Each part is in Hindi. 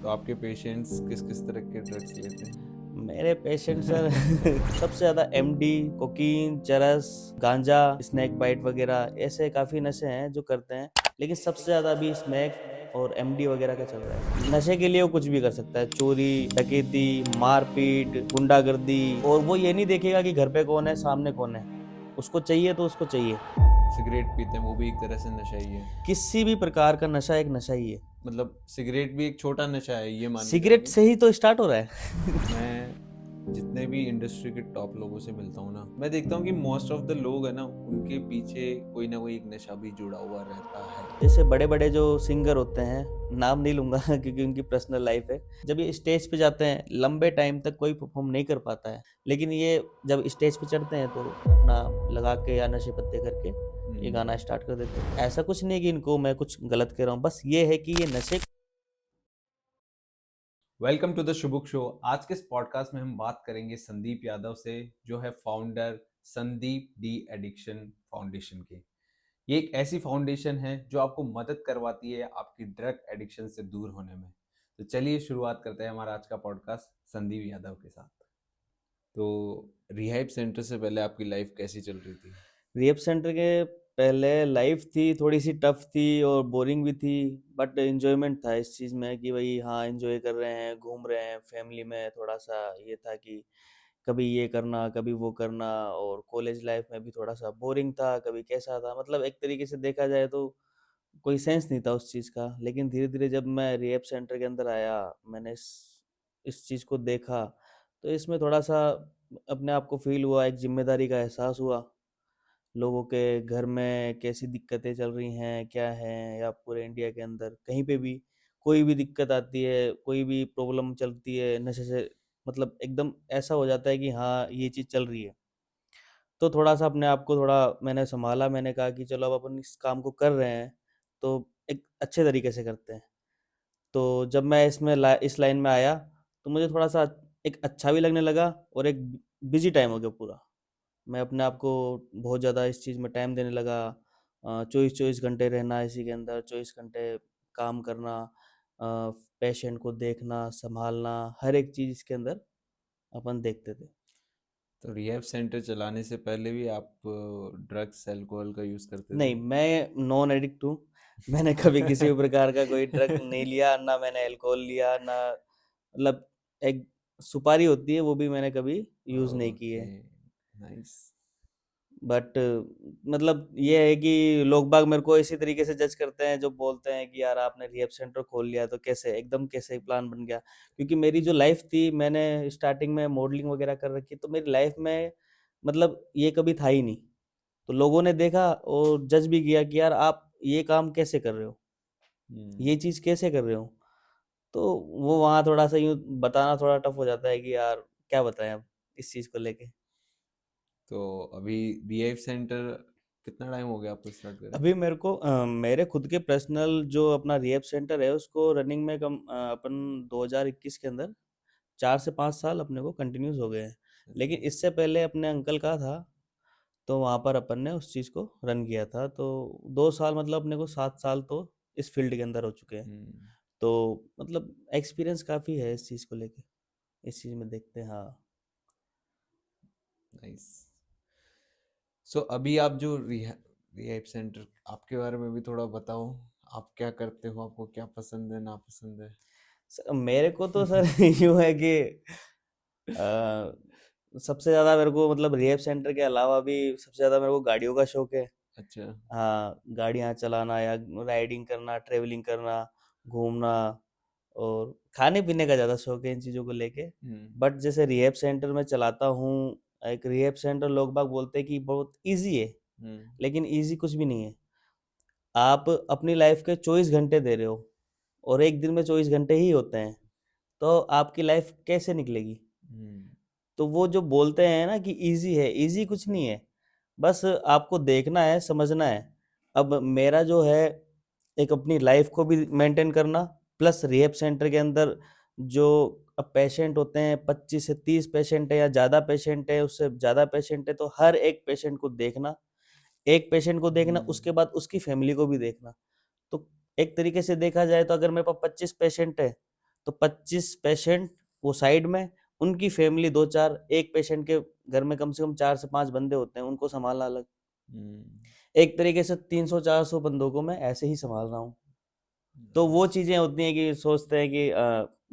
तो आपके पेशेंट्स किस किस तरह के ड्रग्स लेते हैं? मेरे पेशेंट सर सबसे ज़्यादा एमडी, कोकीन, चरस, गांजा, स्नैक बाइट वगैरह ऐसे काफ़ी नशे हैं जो करते हैं। लेकिन सबसे ज़्यादा अभी स्नैक और एमडी वगैरह का चल रहा है। नशे के लिए वो कुछ भी कर सकता है, चोरी, डकैती, मारपीट, गुंडागर्दी। और वो ये नहीं देखेगा कि घर पे कौन है, सामने कौन है। उसको चाहिए तो उसको चाहिए। सिगरेट पीते हैं, वो भी एक तरह से नशा ही है। किसी भी प्रकार का नशा एक नशा ही है। मतलब सिगरेट भी एक छोटा नशा है, ये मान के सिगरेट चलेंगे। से ही तो स्टार्ट हो रहा है। मैं जितने भी इंडस्ट्री के टॉप लोगों से मिलता हूँ ना, मैं देखता हूँ कि मोस्ट ऑफ द लोग है ना, उनके पीछे कोई ना कोई एक नशा भी जुड़ा हुआ रहता है। जैसे बड़े-बड़े जो सिंगर होते हैं, नाम नहीं लूँगा क्योंकि उनकी पर्सनल लाइफ़ है। जब ये स्टेज पे जाते हैं, लंबे टाइम तक कोई परफ़ॉर्म नहीं कर पाता है। लेकिन ये जब स्टेज पे चढ़ते हैं तो अपना लगा के या नशे पत्ते करके ये गाना हम्म। स्टार्ट कर देते हैं। ऐसा कुछ नहीं है कि इनको मैं कुछ गलत कह रहा हूँ, बस ये है कि ये नशे वेलकम टू द शुभुक शो। आज के इस पॉडकास्ट में हम बात करेंगे संदीप यादव से, जो है founder Sandeep de addiction foundation के। ये एक ऐसी फाउंडेशन है जो आपको मदद करवाती है आपकी ड्रग एडिक्शन से दूर होने में। तो चलिए शुरुआत करते हैं हमारा आज का पॉडकास्ट संदीप यादव के साथ। तो रिहाइब सेंटर से पहले आपकी लाइफ कैसी चल रही थी? रिहैब सेंटर के पहले लाइफ़ थी, थोड़ी-सी टफ़ थी और बोरिंग भी थी, बट एन्जॉयमेंट था इस चीज़ में कि भई हाँ, एन्जॉय कर रहे हैं, घूम रहे हैं, फैमिली में थोड़ा-सा ये था कि कभी ये करना, कभी वो करना। और कॉलेज लाइफ में भी थोड़ा-सा बोरिंग था, कभी कैसा था, मतलब एक तरीके से देखा जाए तो कोई सेंस नहीं था उस चीज़ का। लेकिन धीरे-धीरे जब मैं रिहैब सेंटर के अंदर आया, मैंने इस चीज़ को देखा, तो इसमें थोड़ा-सा अपने आप को फ़ील हुआ, एक ज़िम्मेदारी का एहसास हुआ। लोगों के घर में कैसी दिक्कतें चल रही हैं, क्या हैं, या पूरे इंडिया के अंदर कहीं पे भी कोई भी दिक्कत आती है, कोई भी प्रॉब्लम चलती है नशे से, मतलब एकदम ऐसा हो जाता है कि हाँ, ये चीज़ चल रही है। तो थोड़ा-सा अपने आप को थोड़ा मैंने सँभाला, मैंने कहा कि चलो अब अपन इस काम को कर रहे हैं, तो एक अच्छे तरीके से करते हैं। तो जब मैं इस लाइन में आया, तो मुझे थोड़ा-सा एक अच्छा भी लगने लगा और एक बिज़ी टाइम हो गया पूरा। मैं अपने आप को बहुत ज़्यादा इस चीज़ में टाइम देने लगा। 24-24 घंटे रहना इसी के अंदर, 24 घंटे काम करना, पेशेंट को देखना, सँभालना, हर एक चीज़ इसके अंदर अपन देखते थे। तो रिहैब सेंटर चलाने से पहले भी आप ड्रग्स अल्कोहल का यूज़ करते थे? नहीं, मैं नॉन एडिक्ट हूँ। मैंने कभी किसी भी प्रकार का कोई ड्रग नहीं लिया, ना मैंने अल्कोहल लिया, ना मतलब एक सुपारी होती है, वो भी मैंने कभी यूज़ नहीं की ओके, है। नाइस। बट मतलब ये है कि लोग बाग मेरे को इसी तरीके से जज करते हैं, जो बोलते हैं कि यार आपने रिहैब सेंटर खोल लिया तो कैसे एकदम कैसे प्लान बन गया। क्योंकि मेरी जो लाइफ थी, मैंने स्टार्टिंग में मॉडलिंग वगैरह कर रखी, तो मेरी लाइफ में मतलब ये कभी था ही नहीं। तो लोगों ने देखा और जज भी किया कि यार आप ये काम कैसे कर रहे हो, हम्म। ये चीज़ कैसे कर रहे हो। तो वो वहाँ थोड़ा सा यूँ बताना थोड़ा टफ हो जाता है कि यार क्या बताएं अब इस चीज़ को लेके। तो अभी रिहैब सेंटर कितना टाइम हो गया आपको स्टार्ट करे? अभी मेरे को मेरे खुद के पर्सनल जो अपना रिहैब सेंटर है, उसको रनिंग में अपन 2021 के अंदर 4 से 5 साल अपने को कंटिन्यूस हो गए हैं। अच्छा। लेकिन इससे पहले अपने अंकल का था, तो वहाँ पर अपन ने उस चीज़ को रन किया था। तो 2 साल मतलब अपने को 7 साल तो इस फील्ड के अंदर हो चुके हैं। हम्म। तो मतलब एक्सपीरियंस काफ़ी है इस चीज़ को लेके, इस चीज़ में देखते हैं हाँ। नाइस। सो अभी आप जो रिहैब सेंटर, आपके बारे में भी थोड़ा बताओ। आप क्या करते हो, आपको क्या पसंद है, नापसंद है? मेरे को तो सर यूँ है कि अ, सबसे ज़्यादा मेरे को मतलब रिहैब सेंटर के अलावा भी सबसे ज़्यादा मेरे को गाड़ियों का शौक है। अच्छा। हाँ, गाड़ियाँ चलाना या राइडिंग करना, ट्रैवलिंग करना, घूमना, और खाने-पीने का ज़्यादा शौक है इन चीज़ों को लेके। हम्म। बट जैसे रिहैब सेंटर में चलाता हूँ, एक रिहैब सेंटर लोग बाग बोलते हैं कि बहुत ईज़ी है, हम्म। लेकिन ईज़ी कुछ भी नहीं है। आप अपनी लाइफ़ के 24 घंटे दे रहे हो और 1 दिन में 24 घंटे ही होते हैं, तो आपकी लाइफ़ कैसे निकलेगी? हम्म। तो वो जो बोलते हैं ना कि ईज़ी है, ईज़ी कुछ नहीं है। बस आपको देखना है, समझना है। अब मेरा जो है, एक अपनी लाइफ़ को भी मेंटेन करना, प्लस रिहैब सेंटर के अंदर जो अब पेशेंट होते हैं, 25 से 30 पेशेंट है या ज़्यादा पेशेंट है, उससे ज़्यादा पेशेंट है, तो हर एक पेशेंट को देखना। एक पेशेंट को देखना, हम्म। उसके बाद उसकी फैमिली को भी देखना। तो एक तरीके से देखा जाए तो अगर मेरे पास 25 पेशेंट है, तो 25 पेशेंट वो साइड में, उनकी फैमिली 2-4, एक पेशेंट के घर में कम से कम 4 से 5 बंदे होते हैं, उनको सँभालना अलग। हम्म, एक तरीके से 300-400 बंदों को मैं ऐसे ही सँभाल रहा हूँ। तो वो nice. चीज़ें होती हैं कि सोचते हैं कि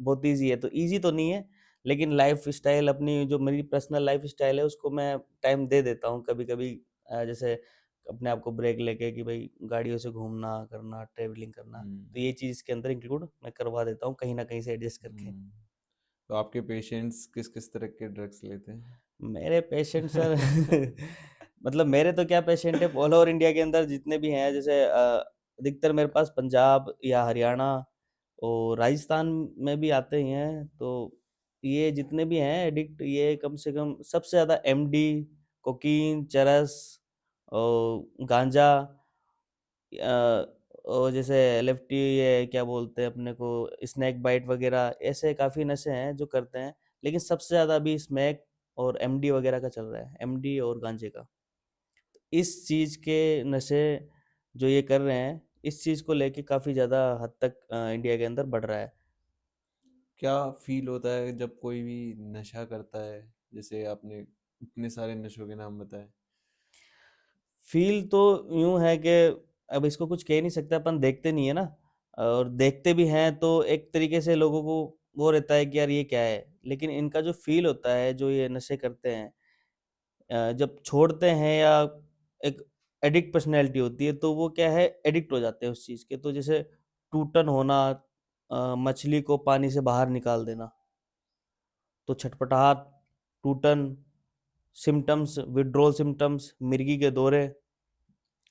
बहुत ईज़ी है, तो ईज़ी तो नहीं है, लेकिन लाइफ़स्टाइल अपनी जो मेरी पर्सनल लाइफ़स्टाइल है उसको मैं टाइम दे देता हूँ कभी-कभी, जैसे अपने आप को ब्रेक लेके कि भई गाड़ियों से घूमना, करना, ट्रैवलिंग करना, हम्म, तो ये चीज़ इसके अंदर इंक्लूड मैं करवा देता हूँ कहीं न कहीं से एडजस्ट करके। हम्म। तो आपके पेशेंट्स किस किस तरह के ड्रग्स लेते मेरे पेशेंट सर हैं? मतलब मेरे तो क्या पेशेंट है, ऑल ओवर इंडिया के अंदर जितने भी हैं, जैसे अधिकतर मेरे पास पंजाब या हरियाणा और राजस्थान में भी आते ही हैं। तो ये जितने भी हैं एडिक्ट, ये कम से कम सबसे ज़्यादा एमडी, कोकीन, चरस और गांजा, और जैसे एलएफटी, ये क्या बोलते हैं अपने को, स्नैक बाइट वगैरह, ऐसे काफ़ी नशे हैं जो करते हैं। लेकिन सबसे ज़्यादा अभी स्मैक और एमडी वगैरह का चल रहा है, एमडी और गांजे का। इस चीज़ के नशे जो ये कर रहे हैं, इस चीज़ को लेके काफ़ी ज़्यादा हद तक इंडिया के अंदर बढ़ रहा है। क्या फील होता है जब कोई भी नशा करता है? जैसे आपने इतने सारे नशों के नाम बताए। फ़ील तो यूँ है कि अब इसको कुछ कह नहीं सकते, अपन देखते नहीं है ना, और देखते भी हैं तो एक तरीके से लोगों को वो रहता है कि यार ये क्या है? लेकिन इनका जो फ़ील होता है, जो ये नशे करते हैं, जब छोड़ते हैं या एक एडिक्ट पर्सनैलिटी होती है, तो वो क्या है, एडिक्ट हो जाते हैं उस चीज़ के। तो जैसे टूटन होना, मछली को पानी से बाहर निकाल देना, तो छटपटाहट, टूटन, सिम्पटम्स, विथड्रॉल सिम्पटम्स, मिर्गी के दौरे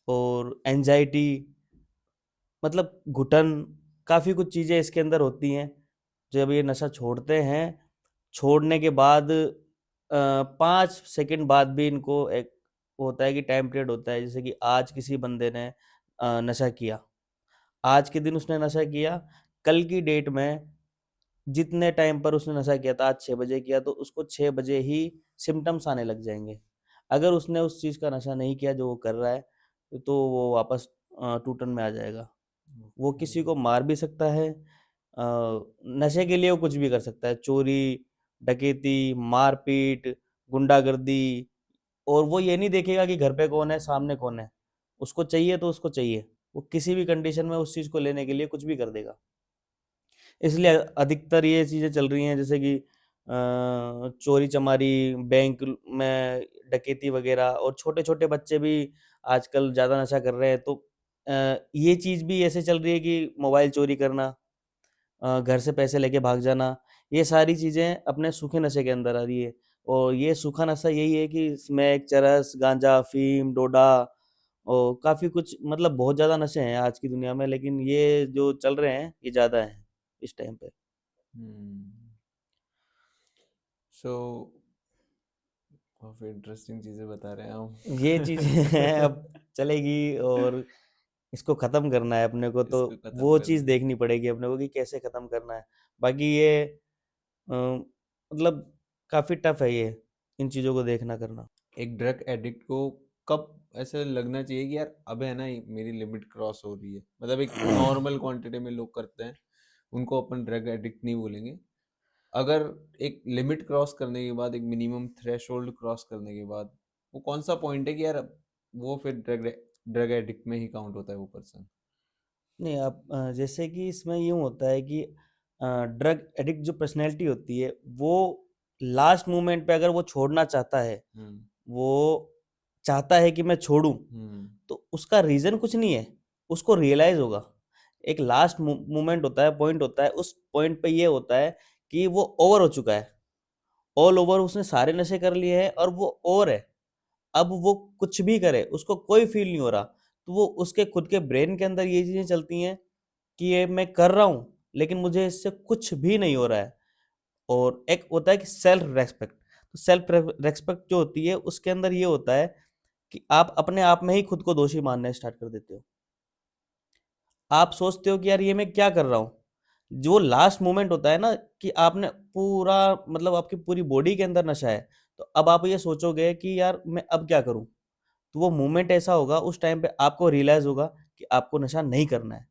और एंग्ज़ायटी, मतलब घुटन, काफ़ी कुछ चीज़ें इसके अंदर होती हैं। जब ये नशा छोड़ते हैं, छोड़ने के बाद 5 सेकंड बाद भी इनको एक होता है कि टाइम पीरियड होता है, जैसे कि आज किसी बंदे ने नशा किया, आज के दिन उसने नशा किया, कल की डेट में जितने टाइम पर उसने नशा किया था, आज 6 बजे किया, तो उसको 6 बजे ही सिम्पटम्स आने लग जाएँगे। अगर उसने उस चीज़ का नशा नहीं किया जो वो कर रहा है, तो वो वापस टूटन में आ जाएगा। वो ओके। किसी को मार भी सकता है, नशे के लिए वो कुछ भी कर सकता है, चोरी, डकैती, मारपीट, गुंडागर्दी, और वो ये नहीं देखेगा कि घर पे कौन है, सामने कौन है। उसको चाहिए तो उसको चाहिए। वो किसी भी कंडीशन में उस चीज़ को लेने के लिए कुछ भी कर देगा। इसलिए अधिकतर ये चीज़ें चल रही हैं, जैसे कि चोरी-चमारी, बैंक में डकैती वगैरह, और छोटे-छोटे बच्चे भी आजकल ज़्यादा नशा कर रहे हैं। तो ये चीज़ भी ऐसे चल रही है कि मोबाइल चोरी करना, घर से पैसे लेके भाग जाना, ये सारी चीज़ें अपने सूखे नशे के अंदर आ रही है। और ये सूखा नशा यही है कि स्मैक, चरस, गांजा, अफ़ीम, डोडा और काफ़ी कुछ, मतलब बहुत ज़्यादा नशे हैं आज की दुनिया में, लेकिन ये जो चल रहे हैं, ये ज़्यादा हैं इस टाइम पे। हम्म। सो काफी इंटरेस्टिंग चीजें बता रहे हैं ये चीज़ें हैं, आप। अब चलेगी, और इसको ख़त्म करना है अपने को, तो इसको खत्म वो चीज़ करना है। देखनी पड़ेगी अपने को कि कैसे ख़त्म करना है। बाकी ये मतलब काफ़ी टफ़ है ये, इन चीज़ों को देखना करना। एक ड्रग एडिक्ट को कब ऐसा लगना चाहिए कि यार अब है ना ये मेरी लिमिट क्रॉस हो रही है? मतलब एक नॉर्मल क्वांटिटी में लोग करते हैं, उनको अपन ड्रग एडिक्ट नहीं बोलेंगे। अगर एक लिमिट क्रॉस करने के बाद, एक मिनिमम थ्रेशोल्ड क्रॉस करने के बाद, वो कौन सा पॉइंट है कि यार वो फिर ड्रग ड्रग एडिक्ट में ही काउंट होता है वो पर्सन? नहीं, आप जैसे कि इसमें यूँ होता है कि ड्रग एडिक्ट जो पर्सनैलिटी होती है, वो लास्ट मोमेंट पे अगर वो छोड़ना चाहता है, हम्म, वो चाहता है कि मैं छोड़ूँ, हम्म, तो उसका रीज़न कुछ नहीं है, उसको रियलाइज़ होगा। एक लास्ट मोमेंट होता है, पॉइंट होता है, उस पॉइंट पे ये होता है कि वो ओवर हो चुका है। ऑल ओवर उसने सारे नशे कर लिए हैं और वो ओवर है। अब वो कुछ भी करे, उसको कोई फ़ील नहीं हो रहा। तो वो उसके खुद के ब्रेन के अंदर ये चीज़ें चलती हैं कि ये मैं कर रहा हूँ, लेकिन मुझे इससे कुछ भी नहीं हो रहा है। और एक होता है कि सेल्फ रेस्पेक्ट। तो सेल्फ रेस्पेक्ट जो होती है, उसके अंदर ये होता है कि आप अपने आप में ही खुद को दोषी मानना स्टार्ट कर देते हो। आप सोचते हो कि यार ये मैं क्या कर रहा हूँ? जो लास्ट मोमेंट होता है ना कि आपने पूरा, मतलब आपकी पूरी बॉडी के अंदर नशा है, तो अब आप ये सोचोगे कि यार मैं अब क्या करूँ? तो वो मोमेंट ऐसा होगा, उस टाइम पे आपको रियलाइज़ होगा कि आपको नशा नहीं करना है।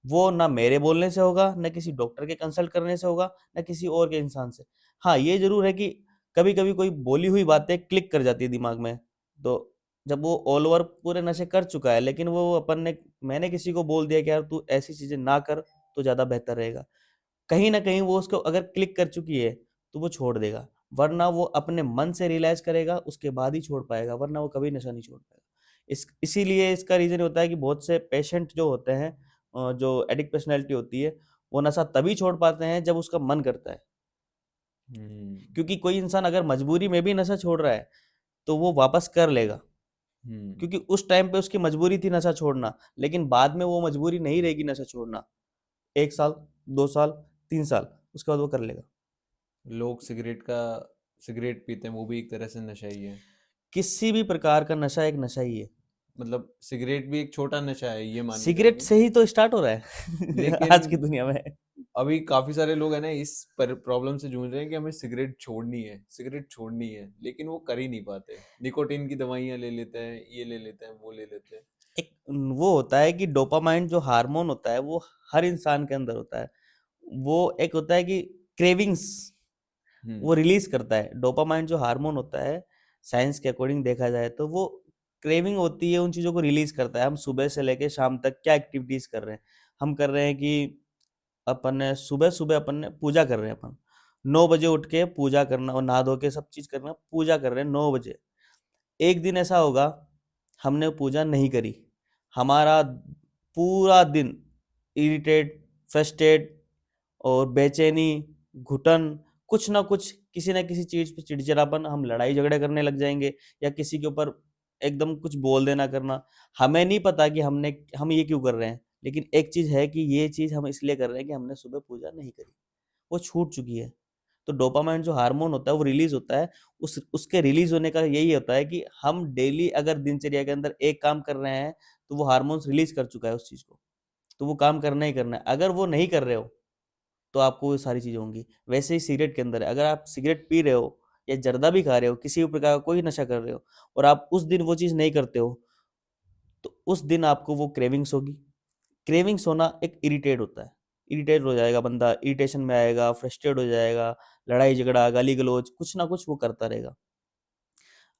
वो ना मेरे बोलने से होगा, ना किसी डॉक्टर के कंसल्ट करने से होगा, ना किसी और के इंसान से। हाँ, ये ज़रूर है कि कभी-कभी कोई बोली हुई बातें क्लिक कर जाती है दिमाग में। तो जब वो ऑल ओवर पूरे नशे कर चुका है, लेकिन वो अपन ने मैंने किसी को बोल दिया कि यार तू ऐसी चीज़ें ना कर, तो ज़्यादा बेहतर रहेगा। कहीं न कहीं वो उसको अगर क्लिक कर चुकी है, तो वो छोड़ देगा। वरना वो अपने मन से रियलाइज़ करेगा, उसके बाद ही छोड़ पाएगा, वरना वो कभी नशा नहीं छोड़ पाएगा। इसीलिए इसका रीज़न होता है कि बहुत से पेशेंट जो होते हैं जो एडिक्ट पर्सनैलिटी होती है, वो नशा तभी छोड़ पाते हैं जब उसका मन करता है। हम्म। क्योंकि कोई इंसान अगर मजबूरी में भी नशा छोड़ रहा है, तो वो वापस कर लेगा। हम्म। क्योंकि उस टाइम पे उसकी मजबूरी थी नशा छोड़ना, लेकिन बाद में वो मजबूरी नहीं रहेगी नशा छोड़ना। 1 साल, 2 साल, 3 साल, उसके बाद वो कर लेगा। लोग सिगरेट पीते हैं, वो भी एक तरह से नशा ही है। किसी भी प्रकार का नशा एक नशा ही है। मतलब सिगरेट भी एक छोटा नशा है, ये मान के सिगरेट चलेंगे। से ही तो स्टार्ट हो रहा है लेकिन आज की दुनिया में। अभी काफी सारे लोग है ना इस प्रॉब्लम से जूझ रहे हैं कि हमें सिगरेट छोड़नी है, सिगरेट छोड़नी है, लेकिन वो कर ही नहीं पाते। निकोटीन की दवाइयां ले लेते हैं, ये ले लेते हैं, वो ले लेते हैं। एक वो होता है कि डोपामाइन जो हार्मोन होता है, वो हर इंसान के अंदर होता है। वो एक होता है कि क्रेविंग्स वो हम्म। रिलीज करता है। डोपामाइन जो हार्मोन होता है, साइंस के अकॉर्डिंग देखा जाए तो वो क्रेविंग होती है, उन चीज़ों को रिलीज करता है। हम सुबह से लेके शाम तक क्या एक्टिविटीज कर रहे हैं, हम कर रहे हैं कि अपन ने सुबह सुबह अपन ने पूजा कर रहे हैं। अपन 9 बजे उठ के पूजा करना और नहा धो के सब चीज़ करना, पूजा कर रहे हैं 9 बजे। एक दिन ऐसा होगा हमने पूजा नहीं करी, हमारा पूरा दिन इरिटेट, फ्रस्ट्रेट और बेचैनी, घुटन, कुछ ना कुछ किसी न किसी चीज़ पे चिड़चिड़ापन, हम लड़ाई झगड़े करने लग जाएँगे या किसी के ऊपर एकदम कुछ बोल देना करना। हमें नहीं पता कि हम ये क्यों कर रहे हैं, लेकिन एक चीज़ है कि ये चीज़ हम इसलिए कर रहे हैं कि हमने सुबह पूजा नहीं करी, वो छूट चुकी है। तो डोपामाइन जो हार्मोन होता है वो रिलीज़ होता है, उस उसके रिलीज़ होने का यही होता है कि हम डेली अगर दिनचर्या के अंदर एक काम कर रहे हैं, तो वो हार्मोन्स रिलीज़ कर चुका है उस चीज़ को, तो वो काम करना ही करना है। अगर वो नहीं कर रहे हो, तो आपको वो सारी चीज़ें होंगी। वैसे ही सिगरेट के अंदर है, अगर आप सिगरेट पी रहे हो या जर्दा भी खा रहे हो, किसी भी प्रकार का कोई नशा कर रहे हो और आप उस दिन वो चीज़ नहीं करते हो, तो उस दिन आपको वो क्रेविंग्स होगी। क्रेविंग्स होना एक इरिटेट होता है। इरिटेट हो जाएगा बंदा, इरिटेशन में आएगा, फ्रस्ट्रेट हो जाएगा, लड़ाई-झगड़ा, गाली-गलौज, कुछ ना कुछ वो करता रहेगा।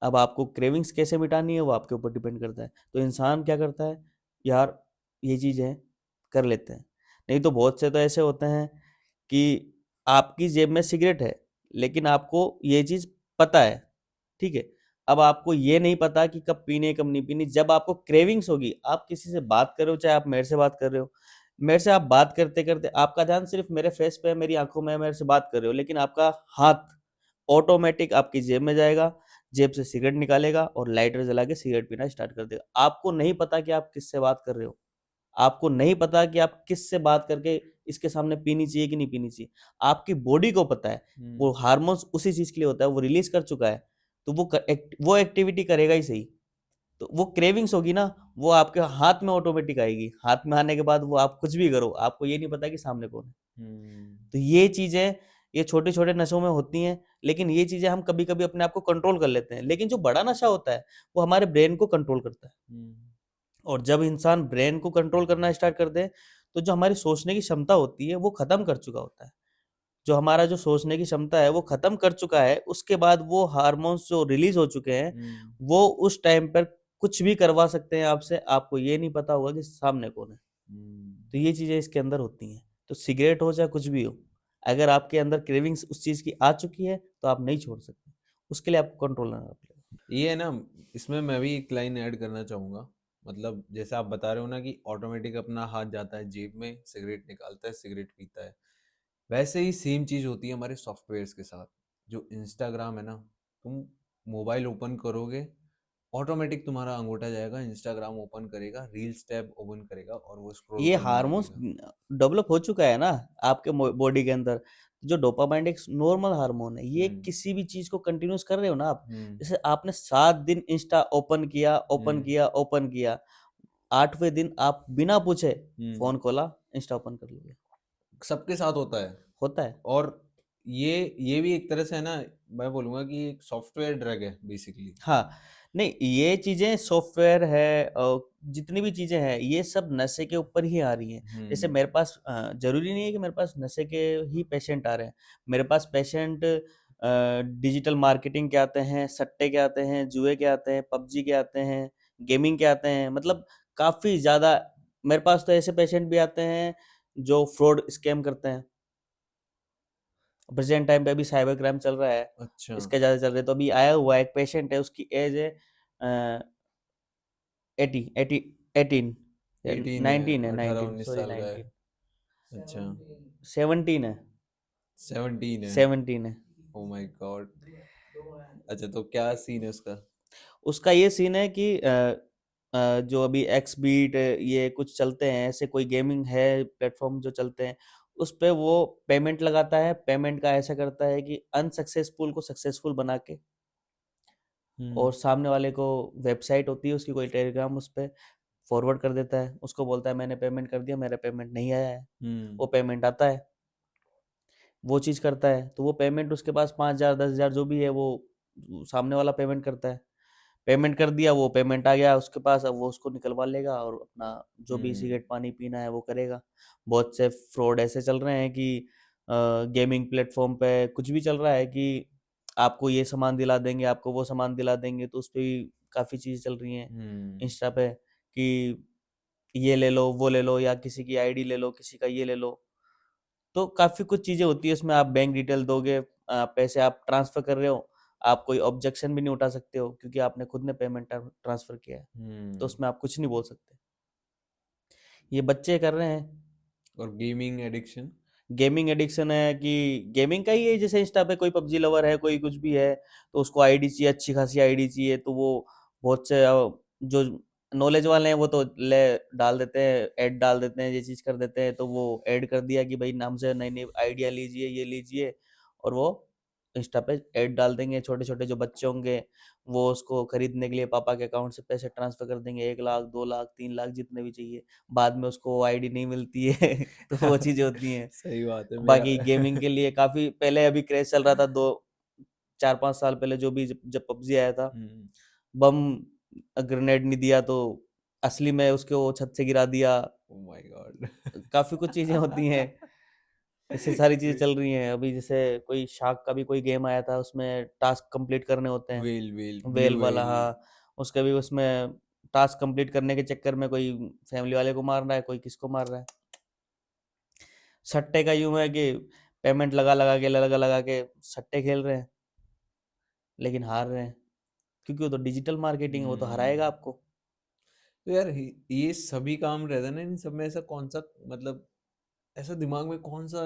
अब आपको क्रेविंग्स कैसे मिटानी है, वो आपके ऊपर डिपेंड करता है। तो इंसान क्या करता है, यार ये चीज़ है, कर लेते हैं। नहीं तो बहुत से तो ऐसे होते हैं कि आपकी जेब में सिगरेट है, लेकिन आपको ये चीज़ पता है, ठीक है? अब आपको ये नहीं पता कि कब पीनी है, कब नहीं पीनी। जब आपको क्रेविंग्स होगी, आप किसी से बात कर रहे हो, चाहे आप मेरे से बात कर रहे हो, मेरे से आप बात करते-करते आपका ध्यान सिर्फ़ मेरे फेस पे है, मेरी आँखों में है, मेरे से बात कर रहे हो, लेकिन आपका हाथ ऑटोमैटिक आपकी जेब में जाएगा, जेब से सिगरेट निकालेगा और लाइटर जला के सिगरेट पीना स्टार्ट कर देगा। आपको नहीं पता कि आप किससे बात कर रहे हो। आपको नहीं पता कि आप किससे बात करके इसके सामने पीनी चाहिए कि नहीं पीनी चाहिए। आपकी बॉडी को पता है, वो हम्म। हार्मोन्स उसी चीज़ के लिए होता है, वो रिलीज़ कर चुका है, तो वो एक्टिविटी करेगा ही सही। तो वो क्रेविंग्स होगी ना, वो आपके हाथ में ऑटोमैटिक आएगी। हाथ में आने के बाद वो आप कुछ भी करो, आपको ये नहीं पता कि सामने कौन है। हम्म। तो ये चीज़ें, ये छोटे-छोटे नशों में होती हैं, लेकिन ये चीज़ें हम कभी-कभी अपने आप को कंट्रोल कर लेते हैं। लेकिन जो बड़ा नशा होता है, वो हमारे ब्रेन को कंट्रोल करता है। हम्म। और जब इंसान ब्रेन को कंट्रोल करना स्टार्ट कर दे, तो जो हमारी सोचने की क्षमता होती है, वो खत्म कर चुका होता है। जो हमारा जो सोचने की क्षमता है, वो खत्म कर चुका है, उसके बाद वो हार्मोन्स जो रिलीज़ हो चुके हैं, हम्म। वो उस टाइम पर कुछ भी करवा सकते हैं आपसे, आपको ये नहीं पता होगा कि सामने कौन है। हम्म। तो ये चीज़ें इसके अंदर होती हैं। तो सिगरेट हो चाहे कुछ भी हो, अगर आपके अंदर क्रेविंग्स उस चीज़ की आ चुकी है, तो आप नहीं छोड़ सकते। उसके लिए आपको कंट्रोल करना पड़ेगा। ये है ना, इसमें मैं भी एक लाइन ऐड करना चाहूँगा। मतलब जैसे आप बता रहे हो ना कि ऑटोमेटिक अपना हाथ जाता है जेब में, सिगरेट निकालता है, सिगरेट पीता है। वैसे ही सेम चीज़ होती है हमारे सॉफ्टवेयर्स के साथ। जो इंस्टाग्राम है ना, तुम मोबाइल ओपन करोगे, ऑटोमेटिक तुम्हारा अंगूठा जाएगा, इंस्टाग्राम ओपन करेगा, रील्स टैब ओपन करेगा और वो स्क्रॉल ये करने हार्मोन्स लगेगा। डेवलप हो चुका है ना आपके बॉडी के अंदर। जो डोपामाइन एक नॉर्मल हार्मोन है, ये हम्म। किसी भी चीज को कंटिन्यूस कर रहे हो ना आप। हम्म। जैसे आपने 7 दिन इंस्टा ओपन किया, ओपन हम्म। किया, ओपन किया, 8वें दिन आप बिना पूछे हम्म। फोन खोला, इंस्टा ओपन कर लोगे। सबके साथ होता है। होता है। और ये भी एक तरह से है ना, मैं बोलूँगा कि एक सॉफ्टवेयर ड्रग है बेसिकली। हाँ, नहीं, ये चीजें सॉफ्टवेयर है और जितनी भी चीजें हैं ये सब नशे के ऊपर ही आ रही हैं। जैसे मेरे पास जरूरी नहीं है कि मेरे पास नशे के ही पेशेंट आ रहे हैं। मेरे पास पेशेंट डिजिटल मार्केटिंग के आते हैं, सट्टे के आते हैं, जुए के आते हैं, पबजी के आते हैं, गेमिंग के आते हैं, मतलब काफी ज्यादा। मेरे पास तो ऐसे पेशेंट भी आते हैं जो फ्रॉड स्कैम करते हैं। प्रेजेंट टाइम पे अभी साइबर क्राइम चल रहा है, अच्छा। इसका ज्यादा चल रहा है। तो अभी आया हुआ एक पेशेंट है, उसकी एज है 18 18 है, 19 है, 18 19 19 सॉरी साल का है। 19 अच्छा। 17 है, 17 है। 17 है। Oh my God. अच्छा, तो क्या सीन है उसका? उसका ये सीन है कि जो अभी एक्स बीट ये कुछ चलते हैं, ऐसे कोई गेमिंग है प्लेटफॉर्म जो चलते हैं, उस पे वो पेमेंट लगाता है। पेमेंट का ऐसा करता है कि अनसक्सेसफुल को सक्सेसफुल बना के, हम्म। और सामने वाले को वेबसाइट होती है उसकी कोई टेलीग्राम, उस पे फॉरवर्ड कर देता है। उसको बोलता है मैंने पेमेंट कर दिया, मेरा पेमेंट नहीं आया है। हम्म। वो पेमेंट आता है, वो चीज़ करता है, तो वो पेमेंट उसके पास 5,000 10,000 जो भी है वो सामने वाला पेमेंट करता है। पेमेंट कर दिया, वो पेमेंट आ गया उसके पास, अब वो उसको निकलवा लेगा और अपना जो भी हम्म। सिगरेट पानी पीना है वो करेगा। बहुत से फ्रॉड ऐसे चल रहे हैं कि गेमिंग प्लेटफॉर्म पे कुछ भी चल रहा है कि आपको ये सामान दिला देंगे, आपको वो सामान दिला देंगे, तो उस पर भी काफ़ी चीज़ें चल रही हैं हम्म। इंस्टा पे कि ये ले लो, वो ले लो, या किसी की आईडी ले लो, किसी का ये ले लो। तो काफ़ी कुछ चीज़ें होती है उसमें। आप बैंक डिटेल दोगे, पैसे आप ट्रांसफ़र कर रहे हो, आप कोई ऑब्जेक्शन भी नहीं उठा सकते हो क्योंकि आपने खुद ने पेमेंट ट्रांसफ़र किया है, तो हम्म। उसमें आप कुछ नहीं बोल सकते। ये बच्चे कर रहे हैं। और गेमिंग एडिक्शन? गेमिंग एडिक्शन है कि गेमिंग का ही है, जैसे इंस्टा पे कोई पबजी लवर है, कोई कुछ भी है, तो उसको आईडी चाहिए, अच्छी खासी आईडी चाहिए, तो वो बहुत से जो नॉलेज वाले हैं वो तो ले डाल देते हैं, ऐड डाल देते हैं, ये चीज़ कर देते हैं, तो वो ऐड कर दिया कि भाई नाम से नई नई आइडिया लीजिए, ये लीजिए, और वो इंस्टा पे ऐड डाल देंगे। छोटे छोटे जो बच्चे होंगे वो उसको खरीदने के लिए पापा के अकाउंट से पैसे ट्रांसफर कर देंगे, 1 लाख 2 लाख 3 लाख जितने भी चाहिए। बाद में उसको आईडी नहीं मिलती है तो वो चीज़ें होती हैं। सही बात है मेरा। बाकी गेमिंग के लिए काफी पहले अभी क्रेज चल रहा था, 2 4 5 साल पहले, जो भी जब पबजी आया था, हम्म। बम ग्रेनेड नहीं दिया तो असली में उसको छत से गिरा दिया। Oh my God. काफी कुछ चीजें होती हैं, ऐसी सारी चीजें चल रही हैं अभी। जैसे कोई शार्क का भी कोई गेम आया था, उसमें टास्क कंप्लीट करने होते हैं, वेल वेल वेल ब्लू वाला, वेल। हाँ। उसका भी उसमें टास्क कंप्लीट करने के चक्कर में कोई फैमिली वाले को मार रहा है, कोई किसको मार रहा है। सट्टे का यूं है कि पेमेंट लगा लगा के सट्टे खेल रहे हैं, लेकिन हार रहे हैं क्योंकि वो तो डिजिटल मार्केटिंग है, वो तो हराएगा हम्म। आपको। तो यार ये सभी काम रहता है ना, इन सब में ऐसा कौन सा, मतलब ऐसा दिमाग में कौन सा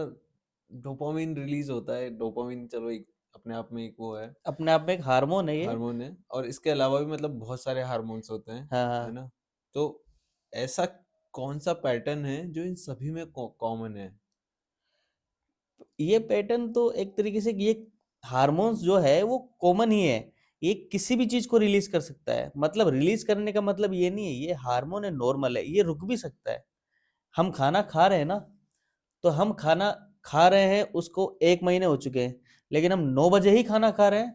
डोपामिन रिलीज होता है? डोपामिन चलो एक अपने आप में एक वो है, अपने आप में एक हार्मोन है ये। हार्मोन है, और इसके अलावा भी मतलब बहुत सारे हार्मोन्स होते हैं, हाँ है हाँ। ना? तो ऐसा कौन सा पैटर्न है जो इन सभी में कॉमन है? ये पैटर्न तो एक तरीके से ये हार्मोन्स जो है वो कॉमन ही है। ये किसी भी चीज को रिलीज कर सकता है, मतलब रिलीज करने का मतलब ये नहीं है, ये हार्मोन है, नॉर्मल है, ये रुक भी सकता है। हम खाना खा रहे हैं ना, तो हम खाना खा रहे हैं, उसको 1 महीने हो चुके हैं, लेकिन हम 9 बजे ही खाना खा रहे हैं,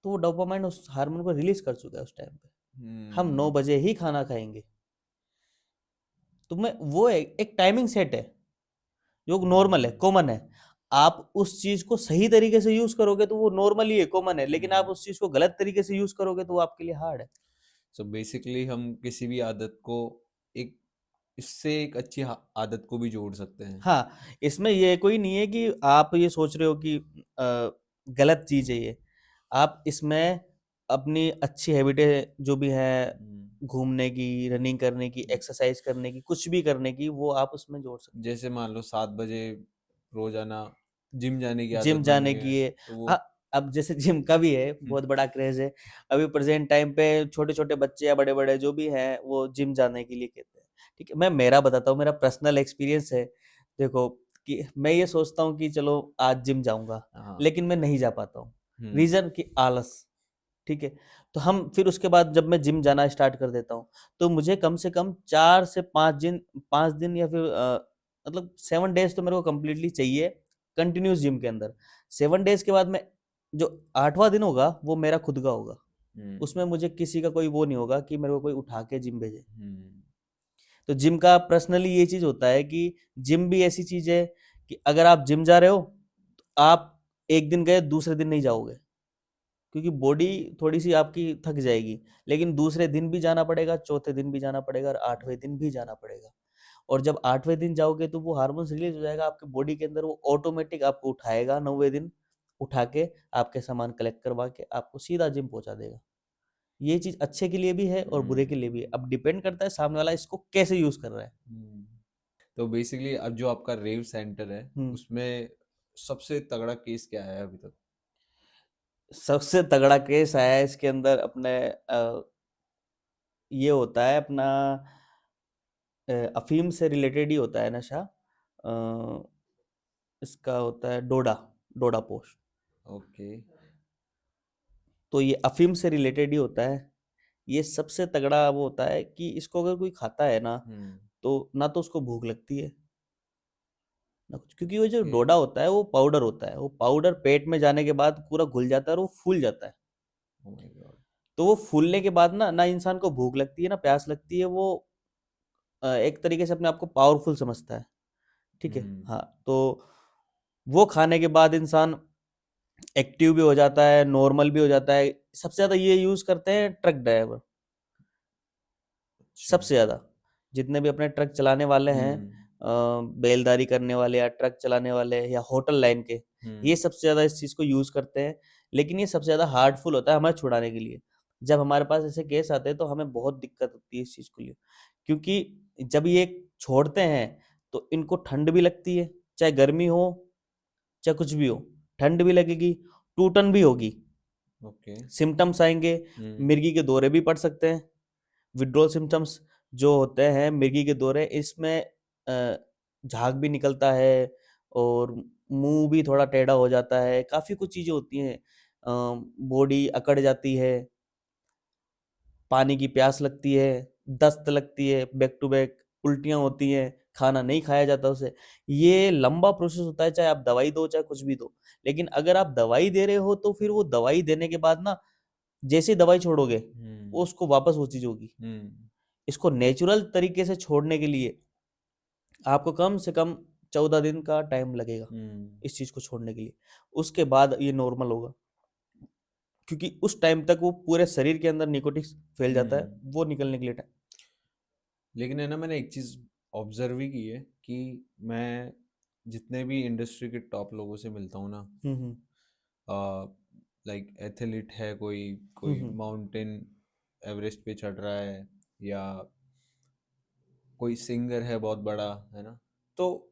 तो वो डोपामाइन उस हार्मोन को रिलीज कर चुका है उस टाइम पे। हम 9 बजे ही खाना खाएंगे, तो मैं वो एक टाइमिंग सेट है जो नॉर्मल है, हम्म। कॉमन है। आप उस चीज को सही तरीके से यूज करोगे तो वो नॉर्मल ही है, कॉमन है, लेकिन आप हम्म। उस चीज को गलत तरीके से यूज करोगे तो वो आपके लिए हार्ड है। सो बेसिकली हम किसी भी आदत को एक इससे एक अच्छी आदत को भी जोड़ सकते हैं। हाँ, इसमें ये कोई नहीं है कि आप ये सोच रहे हो कि गलत चीज है ये। आप इसमें अपनी अच्छी हैबिटें जो भी है, हम्म। घूमने की, रनिंग करने की, एक्सरसाइज करने की, कुछ भी करने की, वो आप उसमें जोड़ सकते हो। जैसे मान लो 7 बजे रोजाना जिम जाने की जिम आदत जाने बनानी है, की है। तो वो हाँ, अब जैसे जिम का भी है, हम्म। बहुत बड़ा क्रेज है। अभी प्रेजेंट टाइम पे छोटे छोटे बच्चे या बड़े बड़े जो भी हैं वो जिम जाने के लिए कहते हैं। ठीक है, मैं मेरा बताता हूँ, मेरा पर्सनल एक्सपीरियंस है। देखो, कि मैं ये सोचता हूँ कि चलो आज जिम जाऊंगा, हाँ। लेकिन मैं नहीं जा पाता हूँ। हम्म। रीजन कि आलस। ठीक है, तो हम फिर उसके बाद जब मैं जिम जाना स्टार्ट कर देता हूँ, तो मुझे कम से कम 4 से 5 दिन, 5 दिन या फिर मतलब 7 डेज तो मेरे को कंप्लीटली चाहिए कंटिन्यूस जिम के अंदर। 7 डेज के बाद में जो 8वां दिन होगा वो मेरा खुद का होगा। उसमें मुझे किसी का कोई वो नहीं होगा कि मेरे को कोई उठा के जिम भेजे। हम्म। तो जिम का पर्सनली ये चीज होता है कि जिम भी ऐसी चीज है कि अगर आप जिम जा रहे हो तो आप एक दिन गए दूसरे दिन नहीं जाओगे, क्योंकि बॉडी थोड़ी सी आपकी थक जाएगी। लेकिन दूसरे दिन भी जाना पड़ेगा, चौथे दिन भी जाना पड़ेगा और 8वें दिन भी जाना पड़ेगा। और जब 8वें दिन जाओगे तो वो हार्मोन्स रिलीज हो जाएगा आपके बॉडी के अंदर, वो ऑटोमेटिक आपको उठाएगा 9वें दिन, उठा के आपके सामान कलेक्ट करवा के आपको सीधा जिम पहुंचा देगा। ये चीज अच्छे के लिए भी है और बुरे के लिए भी है। अब डिपेंड करता है सामने वाला इसको कैसे यूज कर रहा है। हम्म। तो बेसिकली अब जो आपका रेव सेंटर है हम्म। उसमें सबसे तगड़ा केस क्या है अभी तक? सबसे तगड़ा केस आया है इसके अंदर अपने ये होता है अपना अफीम से रिलेटेड ही होता है नशा। इसका होता है डोडा, डोडा पोस्ट। ओके। तो ये अफीम से रिलेटेड ही होता है। ये सबसे तगड़ा वो होता है कि इसको अगर कोई खाता है ना, हम्म। तो ना तो उसको भूख लगती है ना कुछ, क्योंकि वो जो ओके। डोडा होता है वो पाउडर होता है। वो पाउडर पेट में जाने के बाद पूरा घुल जाता है और वो फूल जाता है। Oh my God. तो वो फूलने के बाद ना ना इंसान को भूख लगती है ना प्यास लगती है। वो एक तरीके से अपने आप को पावरफुल समझता है। ठीक है, हम्म। हाँ। तो वो खाने के बाद इंसान एक्टिव भी हो जाता है, नॉर्मल भी हो जाता है। सबसे ज्यादा ये यूज करते हैं ट्रक ड्राइवर, अच्छा। सबसे ज्यादा जितने भी अपने ट्रक चलाने वाले हैं, हम्म। बेलदारी करने वाले या ट्रक चलाने वाले या होटल लाइन के, ये हम्म। सबसे ज्यादा इस चीज को यूज करते हैं। लेकिन ये सबसे ज्यादा हार्डफुल होता है हमें छुड़ाने के लिए। जब हमारे पास ऐसे केस आते हैं तो हमें बहुत दिक्कत होती है इस चीज को लिए, क्योंकि जब ये छोड़ते हैं तो इनको ठंड भी लगती है, चाहे गर्मी हो चाहे कुछ भी हो, ठंड भी लगेगी, टूटन भी होगी, ओके। सिम्टम्स आएंगे, हम्म। मिर्गी के दौरे भी पड़ सकते हैं। विड्रोल सिम्टम्स जो होते हैं मिर्गी के दौरे, इसमें झाग भी निकलता है और मुंह भी थोड़ा टेढ़ा हो जाता है, काफ़ी कुछ चीज़ें होती हैं। बॉडी अकड़ जाती है, पानी की प्यास लगती है, दस्त लगती है बैक टू बैक, उल्टियाँ होती हैं, खाना नहीं खाया जाता उसे। ये लंबा प्रोसेस होता है, चाहे आप दवाई दो चाहे कुछ भी दो। लेकिन अगर आप दवाई दे रहे हो तो फिर वो दवाई देने के बाद ना, जैसे ही दवाई छोड़ोगे हम्म। वो उसको वापस वो चीज़ होगी। हम्म। इसको नेचुरल तरीके से छोड़ने के लिए आपको कम से कम 14 दिन का टाइम लगेगा हम्म। इस चीज़ को छोड़ने के लिए। उसके बाद ये नॉर्मल होगा, क्योंकि उस टाइम तक वो पूरे शरीर के अंदर निकोटिन फैल जाता है, हम्म। वो निकलने के लिए टाइम। लेकिन है ना, मैंने एक चीज ऑब्जर्व ही की है कि मैं जितने भी इंडस्ट्री के टॉप लोगों से मिलता हूँ ना, हुँ, हुँ। लाइक एथलीट है, कोई हुँ, कोई हुँ। माउंटेन एवरेस्ट पे चढ़ रहा है, या कोई सिंगर है बहुत बड़ा, है ना, तो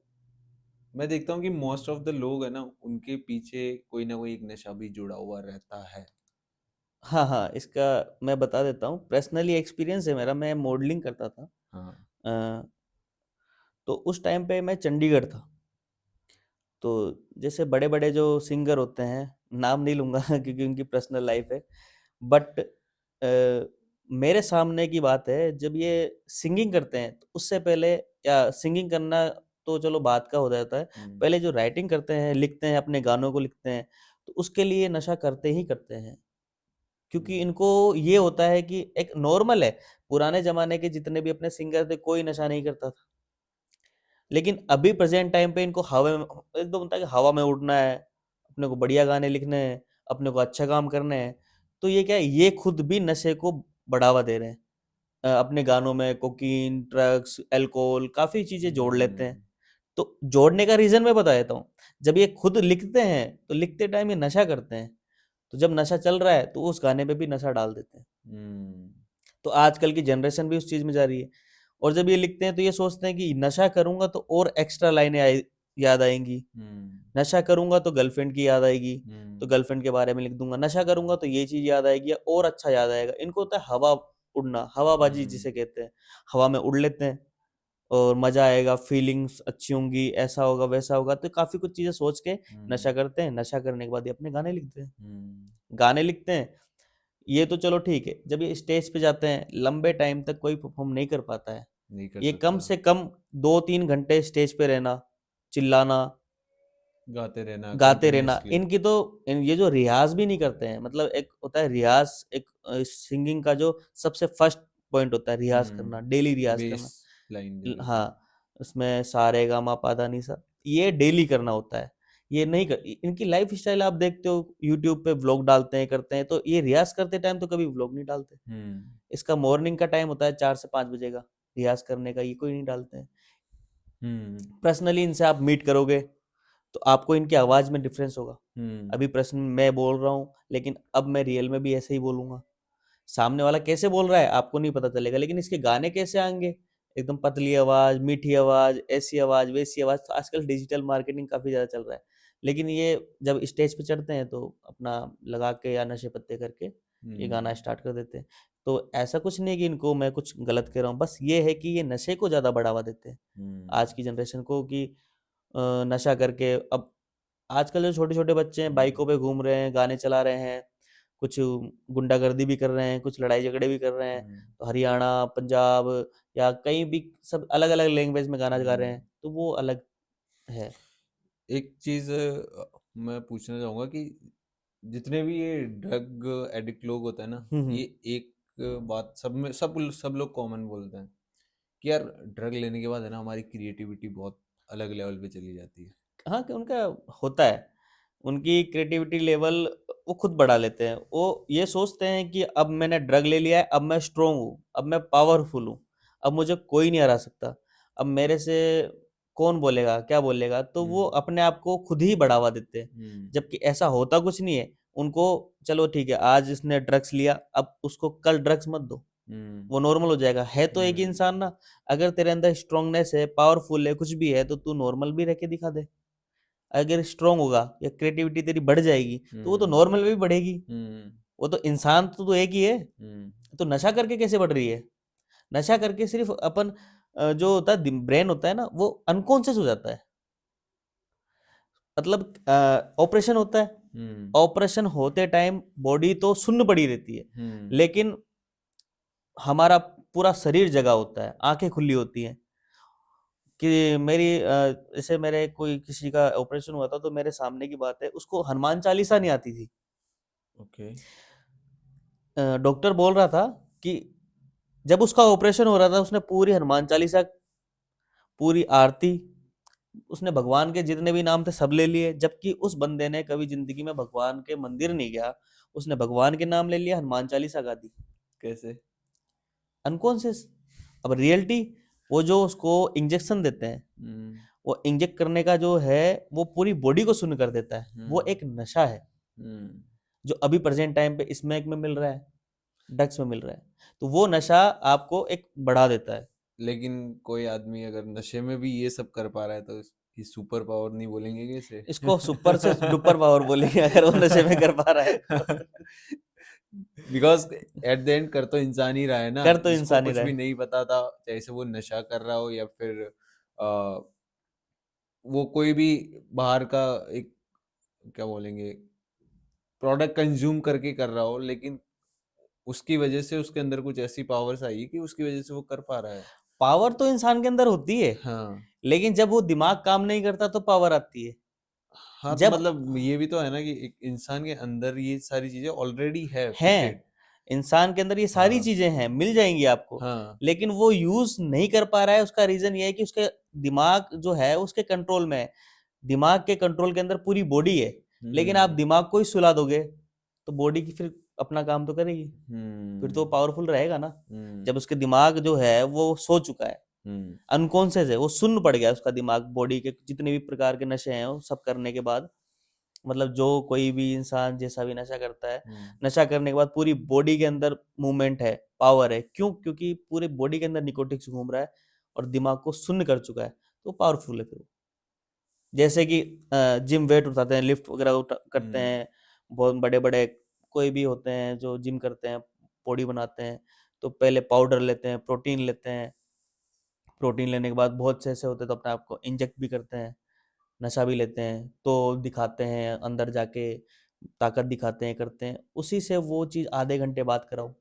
मैं देखता हूँ कि मोस्ट ऑफ द लोग है ना, उनके पीछे कोई ना कोई एक नशा भी जुड़ा हुआ रहता है। हाँ, हाँ, इसका मैं बता देता हूँ। पर्सनली एक्सपीरियंस है मेरा, मैं मॉडलिंग करता था। हाँ। अ, तो उस टाइम पे मैं चंडीगढ़ था। तो जैसे बड़े-बड़े जो सिंगर होते हैं, नाम नहीं लूँगा क्योंकि उनकी पर्सनल लाइफ़ है। बट मेरे सामने की बात है, जब ये सिंगिंग करते हैं तो उससे पहले, या सिंगिंग करना तो चलो बात का हो जाता है। हम्म। पहले जो राइटिंग करते हैं, लिखते हैं, अपने गानों को लिखते हैं, तो उसके लिए नशा करते ही करते हैं। क्योंकि हम्म। इनको ये होता है कि एक नॉर्मल है, पुराने ज़माने के जितने भी अपने सिंगर थे, कोई नशा नहीं करता था। लेकिन अभी प्रेज़ेंट टाइम पे इनको हवा में एकदम होता है कि हवा में उड़ना है, अपने को बढ़िया गाने लिखने हैं, अपने को अच्छा काम करने हैं। तो ये क्या है, ये खुद भी नशे को बढ़ावा दे रहे हैं। अपने गानों में कोकीन, ड्रग्स, अल्कोहल काफ़ी चीज़ें जोड़ लेते हैं। हम्म। तो जोड़ने का रीज़न मैं बता देता हूँ। जब ये खुद लिखते हैं, तो लिखते टाइम ये नशा करते हैं। तो जब नशा चल रहा है, तो उस गाने पे भी नशा डाल देते हैं। हम्म। तो आजकल की जनरेशन भी उस चीज़ में जा रही है। और जब ये लिखते हैं तो ये सोचते हैं कि नशा करूँगा तो और एक्स्ट्रा लाइनें याद आएंगी। हम्म। नशा करूँगा तो गर्लफ्रेंड की याद आएगी, तो हम्म। गर्लफ्रेंड के बारे में लिख दूंगा। नशा करूँगा तो ये चीज़ याद आएगी और अच्छा याद आएगा। इनको होता है हवा उड़ना, हवाबाजी हम्म। जिसे कहते हैं। हवा में उड़ लेते हैं और मज़ा आएगा, फीलिंग्स अच्छी होंगी, ऐसा होगा वैसा होगा। तो काफ़ी कुछ चीज़ें सोच के नशा हम्म। करते हैं। नशा करने के बाद ये अपने गाने लिखते हैं। हम्म। गाने लिखते हैं, ये तो चलो ठीक है। जब ये स्टेज पे जाते हैं, लंबे टाइम तक कोई परफॉर्म नहीं कर पाता है। नहीं कर ये कम सकता। से कम 2-3 घंटे स्टेज पे रहना, चिल्लाना, गाते रहना गाते रहना। कंटिन्यूअसली। इनकी तो ये जो रियाज भी नहीं करते हैं, मतलब एक होता है रियाज, एक सिंगिंग का जो सबसे फर्स्ट पॉइंट होता है रियाज करना, डेली रियाज बेस करना। लाइन जो रहती हाँ, है। उसमें सा रे गा मा पा धा नी सा, ये डेली करना होता है। ये नहीं कर, इनकी लाइफ स्टाइल आप देखते हो, यूट्यूब पे व्लॉग डालते हैं, करते हैं, तो ये रियाज करते टाइम तो कभी व्लॉग नहीं डालते। हम्म। इसका मॉर्निंग का टाइम होता है 4 से 5 बजे का रियाज करने का, ये कोई नहीं डालते हैं। हम्म। पर्सनली इनसे आप मीट करोगे तो आपको इनकी आवाज में डिफरेंस होगा। हम्म। अभी प्रश्न मैं बोल रहा हूँ, लेकिन अब मैं रियल में भी ऐसे ही बोलूंगा। सामने वाला कैसे बोल रहा है आपको नहीं पता चलेगा, लेकिन इसके गाने कैसे आएंगे, एकदम पतली आवाज, मीठी आवाज, ऐसी आवाज, वैसी आवाज। तो आजकल डिजिटल मार्केटिंग काफी ज्यादा चल रहा है, लेकिन ये जब स्टेज पे चढ़ते हैं तो अपना लगा के या नशे पत्ते करके ये गाना हम्म। स्टार्ट कर देते हैं। तो ऐसा कुछ नहीं है कि इनको मैं कुछ गलत कह रहा हूँ, बस ये है कि ये नशे को ज्यादा बढ़ावा देते हैं हम्म। आज की जनरेशन को, कि नशा करके अब आजकल जो छोटे छोटे बच्चे हैं बाइकों पे घूम रहे हैं, गाने चला रहे हैं, कुछ गुंडागर्दी भी कर रहे हैं, कुछ लड़ाई झगड़े भी कर रहे हैं। हम्म। तो हरियाणा, पंजाब या कहीं भी सब अलग अलग लैंग्वेज में गाना गा रहे हम्म। हैं, तो वो अलग है। एक चीज मैं पूछना चाहूंगा कि जितने भी ये ड्रग एडिक्ट लोग होते हैं ना, हम्म। ये एक बात सब में सब लोग कॉमन बोलते हैं कि यार ड्रग लेने के बाद है ना हमारी क्रिएटिविटी बहुत अलग लेवल पे चली जाती है। हाँ, कि उनका होता है, उनकी क्रिएटिविटी लेवल वो खुद बढ़ा लेते हैं। वो ये सोचते हैं कि अब मैंने ड्रग ले लिया है, अब मैं स्ट्रोंग हूँ, अब मैं पावरफुल हूँ, अब मुझे कोई नहीं हरा सकता, अब मेरे से कौन बोलेगा, क्या बोलेगा, तो वो हम्म। अपने आप को खुद ही बढ़ावा देते हैं। हम्म। जबकि ऐसा होता कुछ नहीं है। उनको चलो ठीक है, आज इसने ड्रग्स लिया, अब उसको कल ड्रग्स मत दो, हम्म। वो नॉर्मल हो जाएगा। है तो एक ही हम्म। इंसान ना। अगर तेरे अंदर स्ट्रांगनेस है, पावरफुल है, कुछ भी है, तो तू नॉर्मल भी रह के दिखा दे। अगर स्ट्रांग होगा या क्रिएटिविटी तेरी बढ़ जाएगी, तो वो तो हम्म। नॉर्मल में भी बढ़ेगी। हम्म। वो तो इंसान तो एक ही है। हम्म। तो नशा करके कैसे बढ़ रही है? नशा करके सिर्फ अपन जो होता है ब्रेन होता है ना, वो अनकॉन्शियस हो जाता है। मतलब ऑपरेशन होता है, हम्म। ऑपरेशन होते टाइम बॉडी तो सुन्न पड़ी रहती है, हम्म। लेकिन हमारा पूरा शरीर जगा होता है, आंखें खुली होती हैं। कि मेरी जैसे मेरे कोई किसी का ऑपरेशन हुआ था, तो मेरे सामने की बात है, उसको हनुमान चालीसा नहीं आती थी। ओके। डॉक्टर बोल रहा था कि जब उसका ऑपरेशन हो रहा था, उसने पूरी हनुमान चालीसा, पूरी आरती, उसने भगवान के जितने भी नाम थे सब ले लिए, जबकि उस बंदे ने कभी जिंदगी में भगवान के मंदिर नहीं गया। उसने भगवान के नाम ले लिया, हनुमान चालीसा गा दी, कैसे? अनकॉन्शियस। अब रियलिटी, वो जो उसको इंजेक्शन देते हैं, हम्म। वो इंजेक्ट करने का जो है, वो पूरी बॉडी को सुन्न कर देता है, वो हम्म। एक नशा है हम्म। जो अभी प्रेजेंट टाइम पे स्मैक में मिल रहा है, ड्रग्स में मिल रहा है। तो वो नशा आपको एक बढ़ा देता है। लेकिन कोई आदमी अगर नशे में भी ये सब कर पा रहा है तो इसकी सुपर पावर नहीं बोलेंगे कैसे? इसको सुपर से डुपर पावर बोलेंगे अगर वो नशे में कर पा रहा है तो। बिकॉज एट द एंड कर तो इंसान ही रहा है ना, कर तो जिसको इंसान ही कुछ रहा भी है। नहीं पता था, चाहे से वो नशा कर रहा हो या फिर वो कोई भी बाहर का एक क्या बोलेंगे प्रोडक्ट कंज्यूम करके कर रहा हो, लेकिन उसकी वजह से उसके अंदर कुछ ऐसी पावर्स आई कि उसकी वजह से वो कर पा रहा है। पावर तो इंसान के अंदर होती है, हाँ। लेकिन जब वो दिमाग काम नहीं करता तो पावर आती है। हाँ, तो जब मतलब ये भी तो है ना कि एक इंसान के अंदर ये सारी चीजें ऑलरेडी है हैं, फिटेड। इंसान के अंदर ये सारी हाँ। चीजें हैं, मिल जाएंगी आपको, हाँ। लेकिन वो यूज नहीं कर पा रहा है। उसका रीजन ये है कि उसके दिमाग जो है उसके कंट्रोल में है। दिमाग के कंट्रोल के अंदर पूरी बॉडी है, लेकिन आप हम्म। दिमाग को ही सुला दोगे तो बॉडी की फिर अपना काम तो करेगी, फिर तो हम्म। पावरफुल रहेगा ना। हम्म। जब उसके दिमाग जो है वो सो चुका है, हम्म। अनकॉन्शियस है, वो सुन्न पड़ गया उसका दिमाग, बॉडी के जितने भी प्रकार के नशे हैं वो सब करने के बाद। मतलब जो कोई भी इंसान जैसा भी नशा करता है, हम्म। नशा करने के बाद पूरी बॉडी के अंदर मूवमेंट है, पावर है। क्यों? क्योंकि पूरे बॉडी के अंदर निकोटिक्स घूम रहा है और दिमाग को सुन्न कर चुका है, तो पावरफुल है फिर वो। जैसे कि जिम वेट उठाते हैं, लिफ्ट वगैरह करते हम्म। हैं, बहुत बड़े बड़े कोई भी होते हैं जो जिम करते हैं, बॉडी बनाते हैं, तो पहले पाउडर लेते हैं, प्रोटीन लेते हैं, प्रोटीन लेने के बाद बहुत से ऐसे होते हैं तो अपने आप को इंजेक्ट भी करते हैं, नशा भी लेते हैं, तो दिखाते हैं अंदर जाके, ताकत दिखाते हैं, करते हैं। उसी से वो चीज़ आधे घंटे बाद कराओ,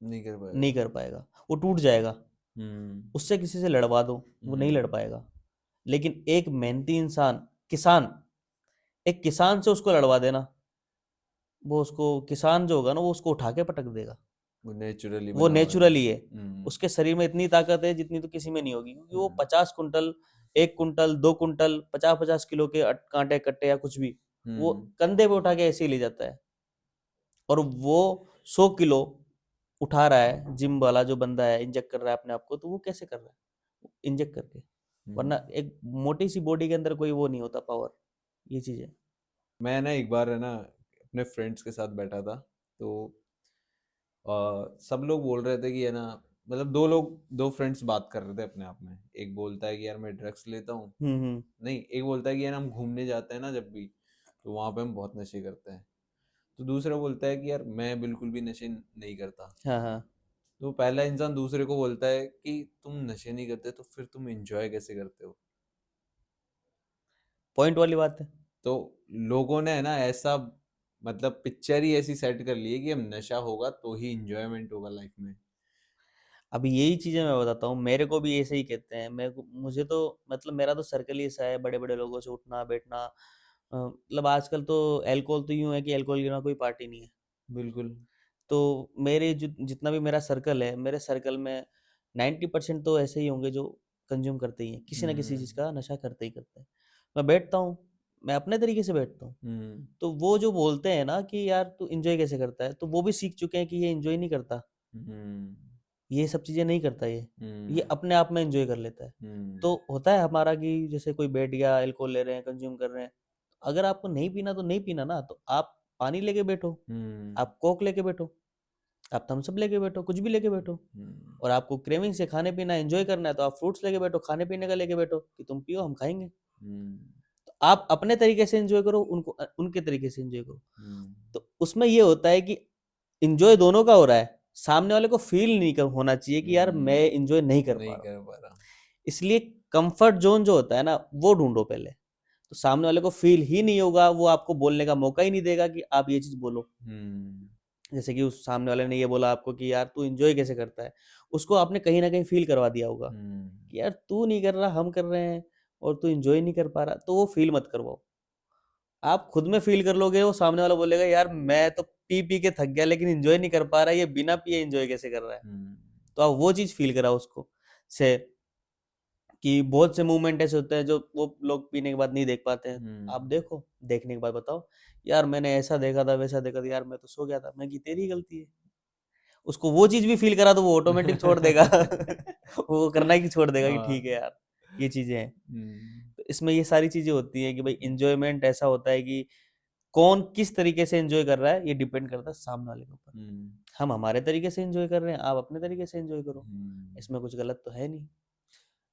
नहीं कर नहीं पाएगा। कर पाएगा, वो टूट जाएगा। हम्म। उससे किसी से लड़वा दो, वो नहीं लड़ हम्म। पाएगा। लेकिन एक मेहनती इंसान, किसान, एक किसान से उसको लड़वा देना, वो उसको किसान जो होगा ना वो उसको उठा के पटक देगा। वो नेचुरली वो बना हुआ है। नेचुरली है, उसके शरीर में इतनी ताकत है जितनी तो किसी में नहीं होगी, क्योंकि वो 50 कुंटल, 1 कुंटल, 2 कुंटल, 50-50 किलो के कांटे कट्टे या कुछ भी वो कंधे पे उठा के ऐसे ही ले जाता है। और वो 100 किलो उठा रहा है, जिम वाला जो बंदा है, इंजेक्ट कर रहा है अपने आप को, तो वो कैसे कर रहा है? इंजेक्ट करके। वरना एक मोटी सी बॉडी के अंदर कोई वो नहीं होता पावर, ये चीज है। मैं ना एक बार है ना अपने फ्रेंड्स के साथ बैठा था, तो सब लोग बोल रहे थे कि है ना, मतलब दो फ्रेंड्स बात कर रहे थे अपने आप में। एक बोलता है कि यार मैं ड्रग्स लेता हूँ, नहीं, एक बोलता है कि यार हम घूमने जाते हैं ना जब भी, तो वहाँ पे हम बहुत नशे करते हैं। तो दूसरा बोलता है कि यार मैं बिल्कुल भी नशे नहीं करता। हाँ हाँ। तो पहला इंसान दूसरे को बोलता है कि तुम नशे नहीं करते तो फिर तुम एंजॉय कैसे करते हो? पॉइंट वाली बात है। तो लोगों ने है ना ऐसा, मतलब पिक्चर ही ऐसी सेट कर ली है कि अब नशा होगा तो ही इंजॉयमेंट होगा लाइफ में। अभी यही चीजें मैं बताता हूँ, मेरे को भी ऐसे ही कहते हैं। मुझे तो मतलब मेरा तो सर्कल ही ऐसा है, बड़े बड़े लोगों से उठना बैठना। मतलब आजकल तो अल्कोहल तो यूं है कि अल्कोहल के बिना कोई पार्टी नहीं है। बिल्कुल। तो मेरे जितना भी मेरा सर्कल है, मेरे सर्कल में 90% तो ऐसे ही होंगे जो कंज्यूम करते ही हैं, किसी ना किसी चीज़ का नशा करते ही करते हैं। मैं बैठता हूँ, मैं अपने तरीके से बैठता हूँ। हम्म। तो वो जो बोलते हैं ना कि यार तू इंजॉय कैसे करता है, तो वो भी सीख चुके हैं कि ये इंजॉय नहीं करता, हम्म। ये सब चीज़ें नहीं करता, ये हम्म। अपने आप में इंजॉय कर लेता है। हम्म। तो होता है हमारा कि जैसे कोई बैठ गया, अल्कोहल ले रहे हैं, कंज्यूम कर रहे हैं, अगर आपको नहीं पीना तो नहीं पीना ना, तो आप पानी लेके बैठो, हम्म। आप कोक लेके बैठो, आप थम्स अप लेके बैठो, कुछ भी लेके बैठो। हम्म। और आपको क्रेविंग से खाने पीना एंजॉय करना है तो आप फ्रूट्स लेके बैठो, खाने पीने का लेके बैठो कि तुम पियो हम खाएंगे। हम्म। तो आप अपने तरीके से एंजॉय करो, उनको उनके तरीके से एंजॉय करो। हम्म। तो उसमें ये होता है कि इंजॉय दोनों का हो रहा है, सामने वाले को फील नहीं होना चाहिए कि यार मैं इंजॉय नहीं कर पा नहीं रहा हूँ। कर पा रहा। इसलिए कंफर्ट जोन जो होता है ना, वो ढूंढो पहले। तो सामने वाले को फील ही नहीं होगा, वो आपको बोलने का मौका ही नहीं देगा कि आप ये चीज बोलो। हम्म। जैसे कि उस सामने वाले ने ये बोला आपको कि यार तू एंजॉय कैसे करता है, उसको आपने कहीं ना कहीं फील करवा दिया होगा हम्म। कि यार तू नहीं कर रहा, हम कर रहे हैं, और तू एंजॉय नहीं कर पा रहा, तो वो फील मत करवाओ। आप खुद में फील कर लोगे, वो सामने वाला बोलेगा यार मैं तो पी पी के थक गया लेकिन एंजॉय नहीं कर पा रहा, ये बिना पिए एंजॉय कैसे कर रहा है। हम्म। तो आप वो चीज फील कराओ उसको से, कि बहुत से मूवमेंट ऐसे होते हैं जो वो लोग पीने के बाद नहीं देख पाते हैं। आप हम्म। देखो, देखने के बाद बताओ यार मैंने ऐसा देखा था, वैसा देखा था, यार मैं तो सो गया था। मैं कि तेरी गलती है। उसको वो चीज भी फील करा तो वो ऑटोमेटिक छोड़ देगा। वो करना ही छोड़ देगा कि ठीक हाँ। है यार, ये चीजें हैं। हम्म। तो इसमें ये सारी चीजें होती हैं कि भाई इंजॉयमेंट ऐसा होता है कि कौन किस तरीके से एंजॉय कर रहा है, ये डिपेंड करता है सामने वाले के ऊपर। हम्म। हम हमारे तरीके से एंजॉय कर रहे हैं, आप अपने तरीके से एंजॉय करो, हम्म। इसमें कुछ गलत तो है नहीं।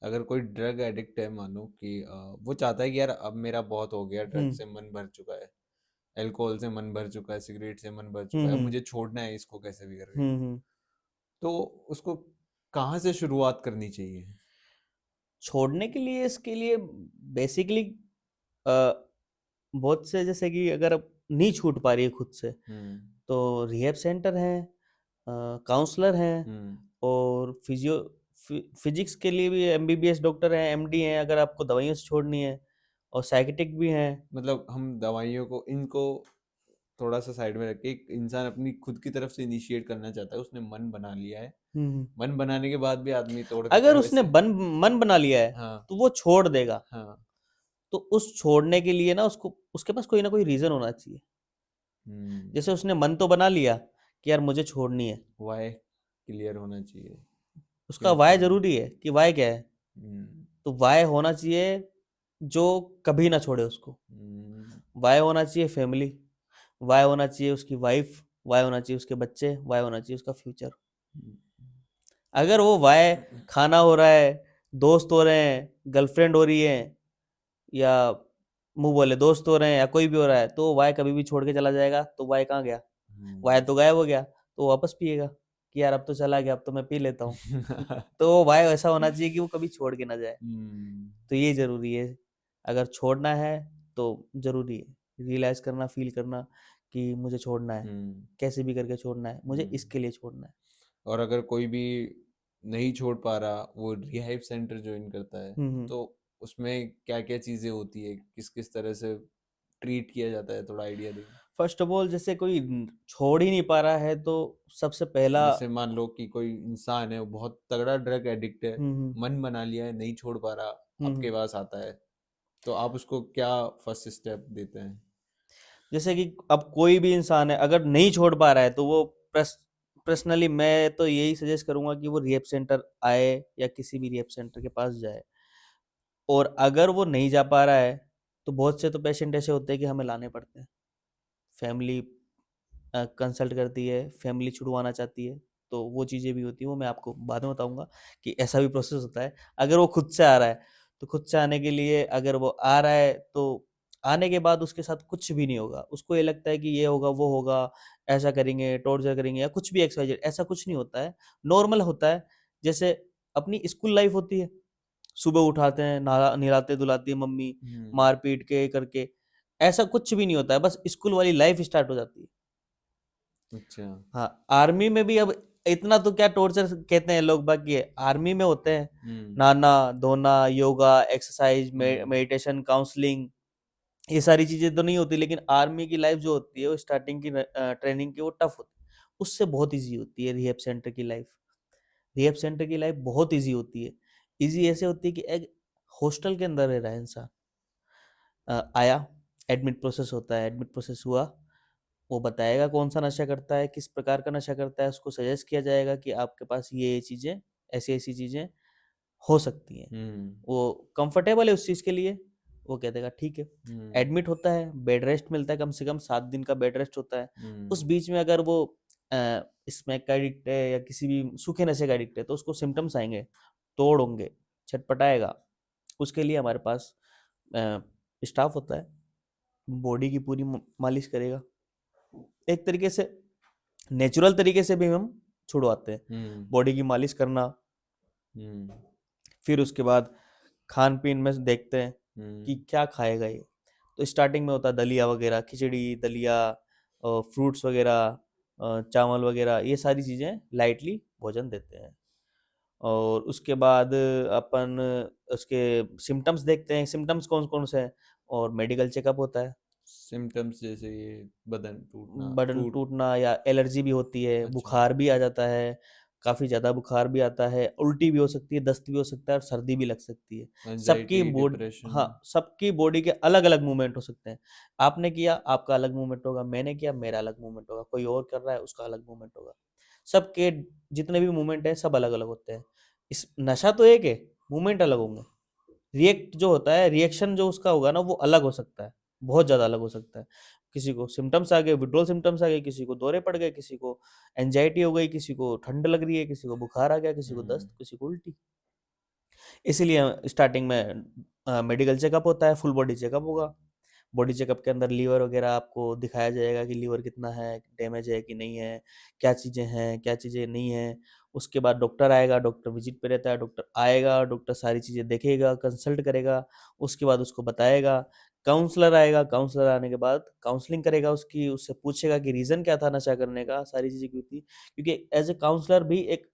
अगर कोई ड्रग एडिक्ट है, मानो कि वो चाहता है कि यार अब मेरा बहुत हो गया, ड्रग हम्म से मन भर चुका है, अल्कोहल से मन भर चुका है, सिगरेट से मन भर चुका है, अब हम्म मुझे छोड़ना है इसको कैसे भी करके, हम्म। तो उसको कहाँ से शुरुआत करनी चाहिए? छोड़ने के लिए, इसके लिए बेसिकली बहुत से, जैसे कि अगर अब नहीं छूट पा रही है खुद से, हम्म। तो रिहैब सेंटर हैं, काउंसलर हैं, हम्म। और फिजिक्स के लिए भी एमबीबीएस डॉक्टर हैं, एमडी हैं, अगर आपको दवाइयों से छोड़नी है, और साइकेट्रिक भी हैं। मतलब हम दवाइयों को, इनको थोड़ा सा साइड में रख के, एक इंसान अपनी खुद की तरफ से इनिशिएट करना चाहता है, उसने मन बना लिया है, हम्म। मन बनाने के बाद भी आदमी तोड़ देता अगर है उसने वैसे। मन बना लिया है हाँ। तो वो छोड़ देगा। हाँ। तो उस छोड़ने के लिए ना उसको, उसके पास कोई ना कोई रीजन होना चाहिए। हम्म। जैसे उसने मन तो बना लिया कि यार मुझे छोड़नी है, वाई क्लियर होना चाहिए, उसका क्यों वाय छोड़ना? जरूरी है कि वाय क्या है। हम्म। तो वाय होना चाहिए जो कभी ना छोड़े उसको। हम्म। वाय होना चाहिए फैमिली, वाय होना चाहिए उसकी वाइफ, वाय होना चाहिए उसके बच्चे, वाय होना चाहिए उसका फ्यूचर। अगर वो वाय खाना हो रहा है, दोस्त हो रहे हैं, गर्लफ्रेंड हो रही है, या मुंह बोले दोस्त हो रहे हैं, या कोई भी हो रहा है, तो वाय कभी भी छोड़ के चला जाएगा, तो वाय कहाँ गया? वाय तो गायब हो गया, तो वो वापस पिएगा कि यार अब तो चला गया, अब तो मैं पी लेता हूँ। तो वाय ऐसा होना चाहिए कि वो कभी छोड़ के ना जाए। हम्म। तो ये जरूरी है, अगर छोड़ना है तो जरूरी है रियलाइज करना, फील करना कि मुझे छोड़ना है, हम्म। कैसे भी करके छोड़ना है, मुझे हम्म। इसके लिए छोड़ना है। और अगर कोई भी नहीं छोड़ पा रहा, वो रिहाइब सेंटर ज्वाइन करता है, हम्म। तो उसमें क्या क्या चीजें होती है, किस किस तरह से ट्रीट किया जाता है, थोड़ा आइडिया दें। फर्स्ट ऑफ ऑल जैसे कोई छोड़ ही नहीं पा रहा है तो सबसे पहला जैसे मान लो कि कोई इंसान है, वो बहुत तगड़ा ड्रग एडिक्ट है, हम्म मन बना लिया है, नहीं छोड़ पा रहा, हम्म आपके पास आता है, तो आप उसको क्या फर्स्ट स्टेप देते हैं? जैसे कि अब कोई भी इंसान है अगर नहीं छोड़ पा रहा है तो वो पर्सनली मैं तो यही सजेस्ट करूंगा कि वो रिहेब सेंटर आए या किसी भी रिहेब सेंटर के पास जाए। और अगर वो नहीं जा पा रहा है तो बहुत से तो पेशेंट ऐसे होते हैं कि हमें लाने पड़ते हैं। फैमिली कंसल्ट करती है, फैमिली छुड़वाना चाहती है, तो वो चीज़ें भी होती हैं, वो मैं आपको बाद में बताऊंगा कि ऐसा भी प्रोसेस होता है। अगर वो खुद से आ रहा है तो खुद से आने के लिए अगर वो आ रहा है तो आने के बाद उसके साथ कुछ भी नहीं होगा। उसको ये लगता है कि ये होगा वो होगा, ऐसा करेंगे, टॉर्चर करेंगे या कुछ भी एक्स वाई जेड, ऐसा कुछ नहीं होता है। नॉर्मल होता है जैसे अपनी स्कूल लाइफ होती है। सुबह उठाते हैं, नहलाते धुलाती है मम्मी, हम्म। मार पीट के करके, ऐसा कुछ भी नहीं होता है। बस स्कूल वाली लाइफ स्टार्ट हो जाती है। अच्छा। हाँ, आर्मी में भी अब इतना तो क्या टॉर्चर कहते हैं लोग बाकी है, आर्मी में होते हैं हम्म। नहाना धोना, योगा, एक्सरसाइज, हम्म। मेडिटेशन, काउंसलिंग, ये सारी चीजें तो नहीं होती। लेकिन आर्मी की लाइफ जो होती है वो स्टार्टिंग की ट्रेनिंग की वो टफ होती है, उससे बहुत इजी होती है रिहेब सेंटर की लाइफ। रिहेब सेंटर की लाइफ बहुत इजी होती है। इजी ऐसे होती है कि एक हॉस्टल के अंदर रह रहा है इंसान, आया, एडमिट प्रोसेस होता है, एडमिट प्रोसेस हुआ, वो बताएगा कौन सा नशा करता है, किस प्रकार का नशा करता है, उसको सजेस्ट किया जाएगा कि आपके पास ये चीज़ें, ऐसी ऐसी चीज़ें हो सकती हैं। हम्म। वो कंफर्टेबल है उस चीज़ के लिए, वो कह देगा ठीक है। हम्म। एडमिट होता है, बेड रेस्ट मिलता है, कम से कम 7 दिन का बेड रेस्ट होता है। उस हम्म। बीच में अगर वो स्मैक का एडिक्ट है या किसी भी सूखे नशे का एडिक्ट है तो उसको सिम्टम्स आएंगे, तोड़ होंगे, छटपटाएगा। उसके लिए हमारे पास स्टाफ होता है, बॉडी की पूरी मालिश करेगा। एक तरीके से नेचुरल तरीके से भी हम छुड़वाते हैं, हम्म। बॉडी की मालिश करना। हम्म। फिर उसके बाद खान पीन में देखते हैं कि हम्म। क्या खाएगा ये। तो स्टार्टिंग में होता है दलिया वगैरह, खिचड़ी दलिया, फ्रूट्स वगैरह, चावल वगैरह, ये सारी चीज़ें लाइटली भोजन देते हैं। और उसके बाद अपन उसके सिम्टम्स देखते हैं, सिम्टम्स कौन कौन से हैं, और मेडिकल चेकअप होता है। सिम्टम्स जैसे ये बदन टूटना, बदन टूट। टूटना या एलर्जी भी होती है, अच्छा। बुखार भी आ जाता है, काफ़ी ज़्यादा बुखार भी आता है, उल्टी भी हो सकती है, दस्त भी हो सकता है और सर्दी भी लग सकती है। सबकी एंजाइटी, बॉडी, डिप्रेशन। हाँ, सबकी बॉडी के अलग-अलग मूवमेंट हो सकते हैं। आपने किया, आपका अलग मूवमेंट होगा, मैंने किया, मेरा अलग मूवमेंट होगा, कोई और कर रहा है, उसका अलग मूवमेंट होगा। सबके जितने भी मूवमेंट हैं, सब अलग-अलग होते हैं। इस नशा तो एक है, मूवमेंट अलग होंगे। रिएक्ट जो होता है, रिएक्शन जो उसका होगा ना, वो अलग हो सकता है, बहुत ज़्यादा अलग हो सकता है। किसी को सिम्पटम्स आ गए, विथड्रॉल सिम्पटम्स आ गए, किसी को दौरे पड़ गए, किसी को एंग्जायटी हो गई, किसी को ठंड लग रही है, किसी को बुखार आ गया, किसी को हम्म। दस्त, किसी को उल्टी। इसीलिए स्टार्टिंग में मेडिकल चेकअप होता है, फुल बॉडी चेकअप होगा। बॉडी चेकअप के अंदर लीवर वगैरह आपको दिखाया जाएगा कि लीवर कितना है, डैमेज है कि नहीं है, क्या चीज़ें हैं, क्या चीज़ें नहीं हैं। उसके बाद डॉक्टर आएगा, डॉक्टर विजिट पे रहता है, डॉक्टर आएगा, डॉक्टर सारी चीज़ें देखेगा, कंसल्ट करेगा, उसके बाद उसको बताएगा। काउंसलर आएगा, काउंसलर आने के बाद काउंसलिंग करेगा उसकी, उससे पूछेगा कि रीज़न क्या था नशा करने का, सारी चीज़ें क्यों थी। क्योंकि एज़ ए काउंसलर भी एक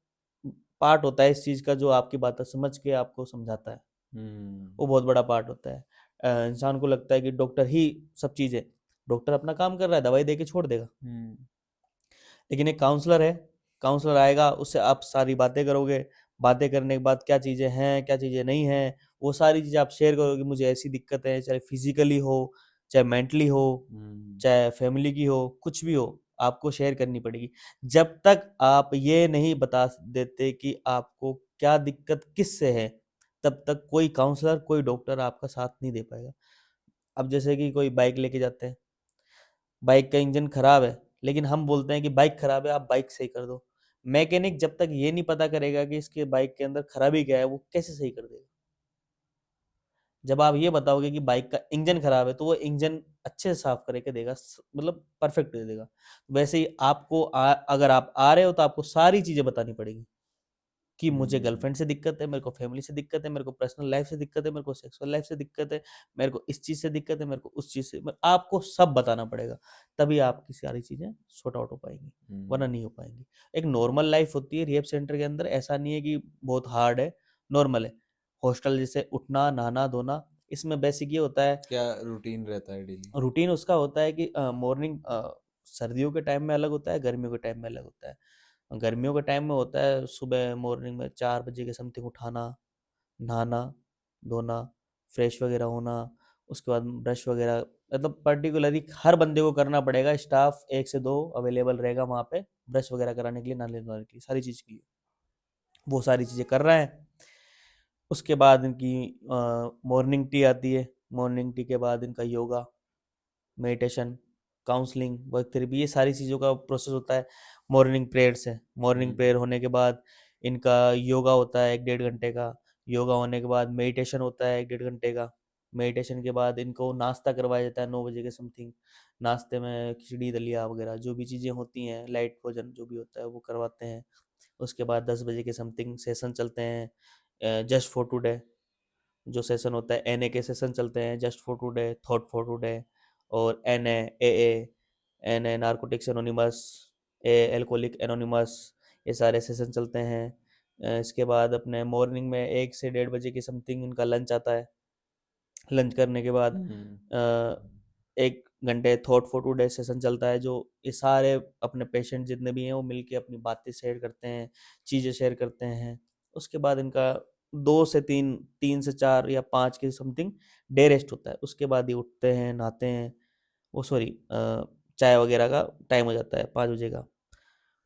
पार्ट होता है इस चीज़ का, जो आपकी बातें समझ के आपको समझाता है। हम्म। वो बहुत बड़ा पार्ट होता है। इंसान को लगता है कि डॉक्टर ही सब चीज़ है, डॉक्टर अपना काम कर रहा है, दवाई दे के छोड़ देगा। हम्म। लेकिन एक काउंसलर है, काउंसलर आएगा, उससे आप सारी बातें करोगे, बातें करने के बाद क्या चीज़ें हैं, क्या चीज़ें नहीं हैं, वो सारी चीज़ें आप शेयर करोगे। मुझे ऐसी दिक्कत है, चाहे फिज़िकली हो, चाहे मेंटली हो, हम्म। चाहे फैमिली की हो, कुछ भी हो, आपको शेयर करनी पड़ेगी। जब तक आप ये नहीं बता देते कि आपको क्या दिक्कत किससे है, तब तक कोई काउंसलर, कोई डॉक्टर आपका साथ नहीं दे पाएगा। अब जैसे कि कोई बाइक लेके जाते हैं, बाइक का इंजन खराब है, लेकिन हम बोलते हैं कि बाइक खराब है, आप बाइक सही कर दो। मैकेनिक जब तक ये नहीं पता करेगा कि इसके बाइक के अंदर खराबी क्या है, वो कैसे सही कर देगा। जब आप ये बताओगे कि बाइक का इंजन खराब है, तो वो इंजन अच्छे से साफ करके देगा, मतलब परफेक्ट दे देगा। वैसे ही आपको अगर आप आ रहे हो तो आपको सारी चीजें बतानी पड़ेगी कि मुझे हम्म। गर्लफ्रेंड से दिक्कत है, मेरे को फैमिली से दिक्कत है, मेरे को पर्सनल लाइफ से दिक्कत है, मेरे को सेक्सुअल लाइफ से दिक्कत है, मेरे को इस चीज़ से दिक्कत है, मेरे को उस चीज़ से, आपको सब बताना पड़ेगा। तभी आपकी सारी चीज़ें सॉर्ट आउट हो पाएंगी, वरना हम्म। नहीं हो पाएंगी। एक नॉर्मल लाइफ होती है रिहेब सेंटर के अंदर, ऐसा नहीं है कि बहुत हार्ड है, नॉर्मल है। हॉस्टल जैसे उठना, नहाना धोना, इसमें बेसिक ये होता है, क्या रूटीन रहता है डेली? रूटीन उसका होता है कि मॉर्निंग सर्दियों के टाइम में अलग होता है, गर्मियों के टाइम में अलग होता है। गर्मियों के टाइम में होता है सुबह मॉर्निंग में 4 बजे के समथिंग उठाना, नहाना, धोना, फ्रेश वगैरह होना, उसके बाद ब्रश वगैरह, मतलब पर्टिकुलरली हर बंदे को करना पड़ेगा। स्टाफ 1 से 2 अवेलेबल रहेगा वहाँ पे ब्रश वगैरह कराने के लिए, नहाने धोने के लिए, सारी चीज़ के लिए। वो सारी चीज़ें कर रहे हैं। उसके बाद इनकी मॉर्निंग टी आती है। मॉर्निंग टी के बाद इनका yoga, meditation, counselling, work therapy, ये सारी चीज़ों का प्रोसेस होता है। मॉर्निंग प्रेयर से, मॉर्निंग प्रेयर होने के बाद इनका योगा होता है 1-1.5 घंटे का। योगा होने के बाद मेडिटेशन होता है 1-1.5 घंटे का। मेडिटेशन के बाद इनको नाश्ता करवाया जाता है 9 बजे के समथिंग। नाश्ते में खिचड़ी दलिया वगैरह जो भी चीज़ें होती हैं, लाइट भोजन जो भी होता है वो करवाते हैं। उसके बाद 10 बजे के समथिंग सेशन चलते हैं जस्ट फॉर टुडे, जो सेशन होता है एनए के सेशन चलते हैं, just for today, thought for today, और एनए, एए, एनए नार्कोटिक्स एनोनिमस, ए एल्कोहलिक एनोनिमस, ये सारे सेशन चलते हैं। इसके बाद अपने मॉर्निंग में 1 से 1:30 बजे की समथिंग इनका लंच आता है। लंच करने के बाद हम्म। 1 घंटे थॉट फॉर टुडे सेशन चलता है, जो ये सारे अपने पेशेंट जितने भी हैं वो मिलके अपनी बातें शेयर करते हैं, चीज़ें शेयर करते हैं। उसके बाद इनका 2 से 3, 3 से 4 या 5 के समथिंग डे रेस्ट होता है। उसके बाद ये उठते हैं, नहाते हैं, वो सॉरी चाय वगैरह का टाइम हो जाता है 5 बजे का।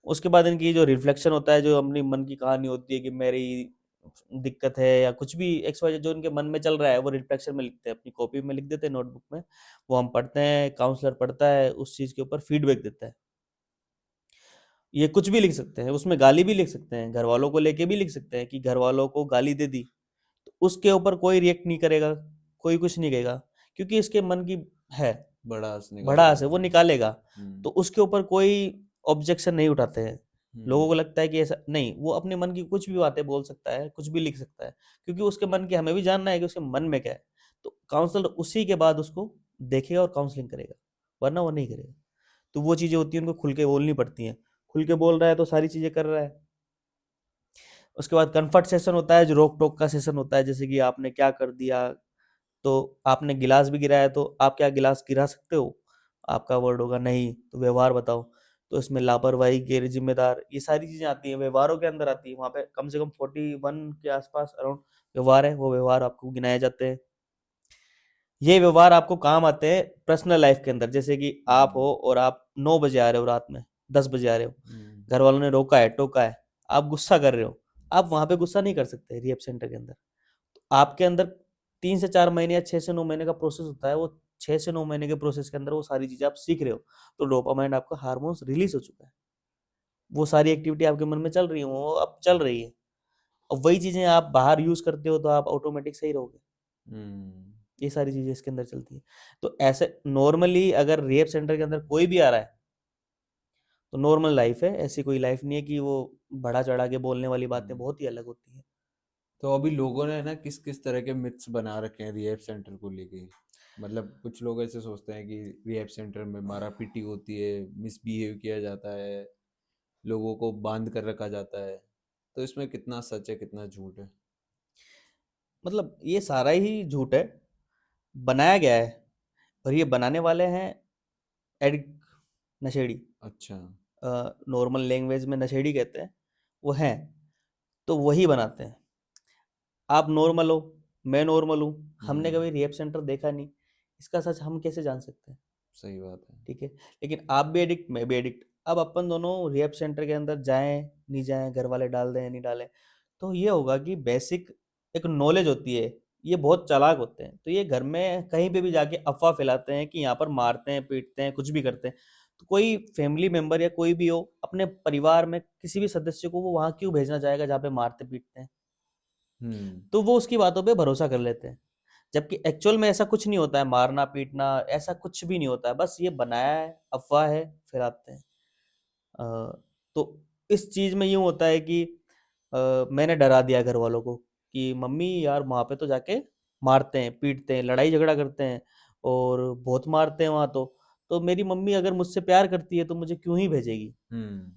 उसके बाद इनकी जो रिफ्लेक्शन होता है, जो अपनी मन की कहानी होती है कि मेरी दिक्कत है या कुछ भी एक्स वाई जो उनके मन में चल रहा है, वो रिफ्लेक्शन में लिखते हैं, अपनी कॉपी में लिख देते हैं, नोटबुक में। वो हम पढ़ते हैं, काउंसलर पढ़ता है, उस चीज़ के ऊपर फीडबैक देता है। ये कुछ भी लिख सकते हैं, उसमें गाली भी लिख सकते हैं, घर वालों को लेके भी लिख सकते हैं कि घर वालों को गाली दे दी, तो उसके ऊपर कोई रिएक्ट नहीं करेगा, कोई कुछ नहीं कहेगा, क्योंकि इसके मन की है, भड़ास भड़ास निकालेगा। है, वो निकालेगा। तो हम्म। उसके ऊपर कोई ऑब्जेक्शन नहीं उठाते हैं। लोगों हम्म। को लगता है कि ऐसा नहीं, वो अपने मन की कुछ भी बातें बोल सकता है, कुछ भी लिख सकता है, क्योंकि उसके मन की हमें भी जानना है कि उसके मन में क्या है। तो काउंसलर उसी के बाद उसको देखेगा और काउंसलिंग करेगा, वरना वो नहीं करेगा। तो वो चीज़ें होती हैं, उनको खुल के बोलनी पड़ती हैं। खुल के बोल रहा है तो सारी चीज़ें कर रहा है। उसके बाद कंफर्ट सेशन होता है, जो रोक टोक का सेशन होता है, जैसे कि आपने क्या कर दिया, तो आपने गिलास भी गिराया तो आप क्या गिलास गिरा सकते हो? आपका वर्ड होगा नहीं, तो व्यवहार बताओ। तो इसमें लापरवाही, गैर जिम्मेदार, ये सारी चीज़ें आती हैं, व्यवहारों के अंदर आती है। वहाँ पे कम से कम 41 के आसपास अराउंड व्यवहार है, वो व्यवहार आपको गिनाए जाते हैं। ये व्यवहार आपको काम आते हैं पर्सनल लाइफ के अंदर, जैसे कि आप हो और आप 9 बजे आ रहे हो रात में, 10 बजे आ रहे हो, हम्म। घर वालों ने रोका है, टोका है, आप गुस्सा कर रहे हो, आप वहाँ पे गुस्सा नहीं कर सकते रिहैब सेंटर के अंदर। आपके अंदर 3 से 4 महीने या 6 से 9 महीने का प्रोसेस होता है, वो 6 से 9 महीने के प्रोसेस के अंदर वो सारी चीज़ें आप सीख रहे हो, तो डोपामाइन आपका हार्मोन्स रिलीज हो चुका है, वो सारी एक्टिविटी आपके मन में चल रही है, वो अब चल रही है। अब वही चीज़ें आप बाहर यूज़ करते हो तो आप ऑटोमेटिक सही रहोगे। हम्म। ये सारी चीज़ें इसके अंदर चलती है। तो ऐसे नॉर्मली अगर रिहैब सेंटर के अंदर कोई भी आ रहा है, तो नॉर्मल लाइफ है, ऐसी कोई लाइफ नहीं है कि वो बढ़ा चढ़ा के बोलने वाली बातें हम्म। बहुत ही अलग होती हैं। तो अभी लोगों ने ना किस किस तरह के मिथ्स बना रखे हैं रिहैब सेंटर को लेके? मतलब कुछ लोग ऐसे सोचते हैं कि रिहैब सेंटर में मारा पीटी होती है, मिसबिहेव किया जाता है, लोगों को बांध कर रखा जाता है। तो इसमें कितना सच है, कितना झूठ है? मतलब ये सारा ही झूठ है, बनाया गया है, और ये बनाने वाले हैं एडिक्ट, नशेड़ी। अच्छा। नॉर्मल लैंग्वेज में नशेड़ी कहते हैं, वो हैं, तो वही बनाते हैं। आप नॉर्मल हो, मैं नॉर्मल हूँ, हमने हम्म। कभी रिहैब सेंटर देखा नहीं, इसका सच हम कैसे जान सकते हैं? सही बात है। ठीक है, लेकिन आप भी एडिक्ट, मैं भी एडिक्ट, अब अपन दोनों रिहैब सेंटर के अंदर जाएं नहीं जाएं, घर वाले डाल दें नहीं डालें, तो ये होगा कि बेसिक एक नॉलेज होती है, ये बहुत चालाक होते हैं, तो ये घर में कहीं पे भी जाके अफवाह फैलाते हैं कि यहाँ पर मारते हैं, पीटते हैं, कुछ भी करते हैं। तो कोई फैमिली मेंबर या कोई भी हो, अपने परिवार में किसी भी सदस्य को वो वहाँ क्यों भेजना चाहेगा जहाँ पे मारते पीटते हैं? हम्म। तो वो उसकी बातों पे भरोसा कर लेते हैं, जबकि एक्चुअल में ऐसा कुछ नहीं होता है, मारना पीटना ऐसा कुछ भी नहीं होता है, बस ये बनाया है, अफवाह है, फैलाते हैं। तो इस चीज़ में यूँ होता है कि मैंने डरा दिया घर वालों को कि मम्मी यार वहाँ पे तो जाके मारते हैं, पीटते हैं, लड़ाई झगड़ा करते हैं और बहुत मारते हैं वहाँ तो मेरी मम्मी अगर मुझसे प्यार करती है तो मुझे क्यों ही भेजेगी? हम्म।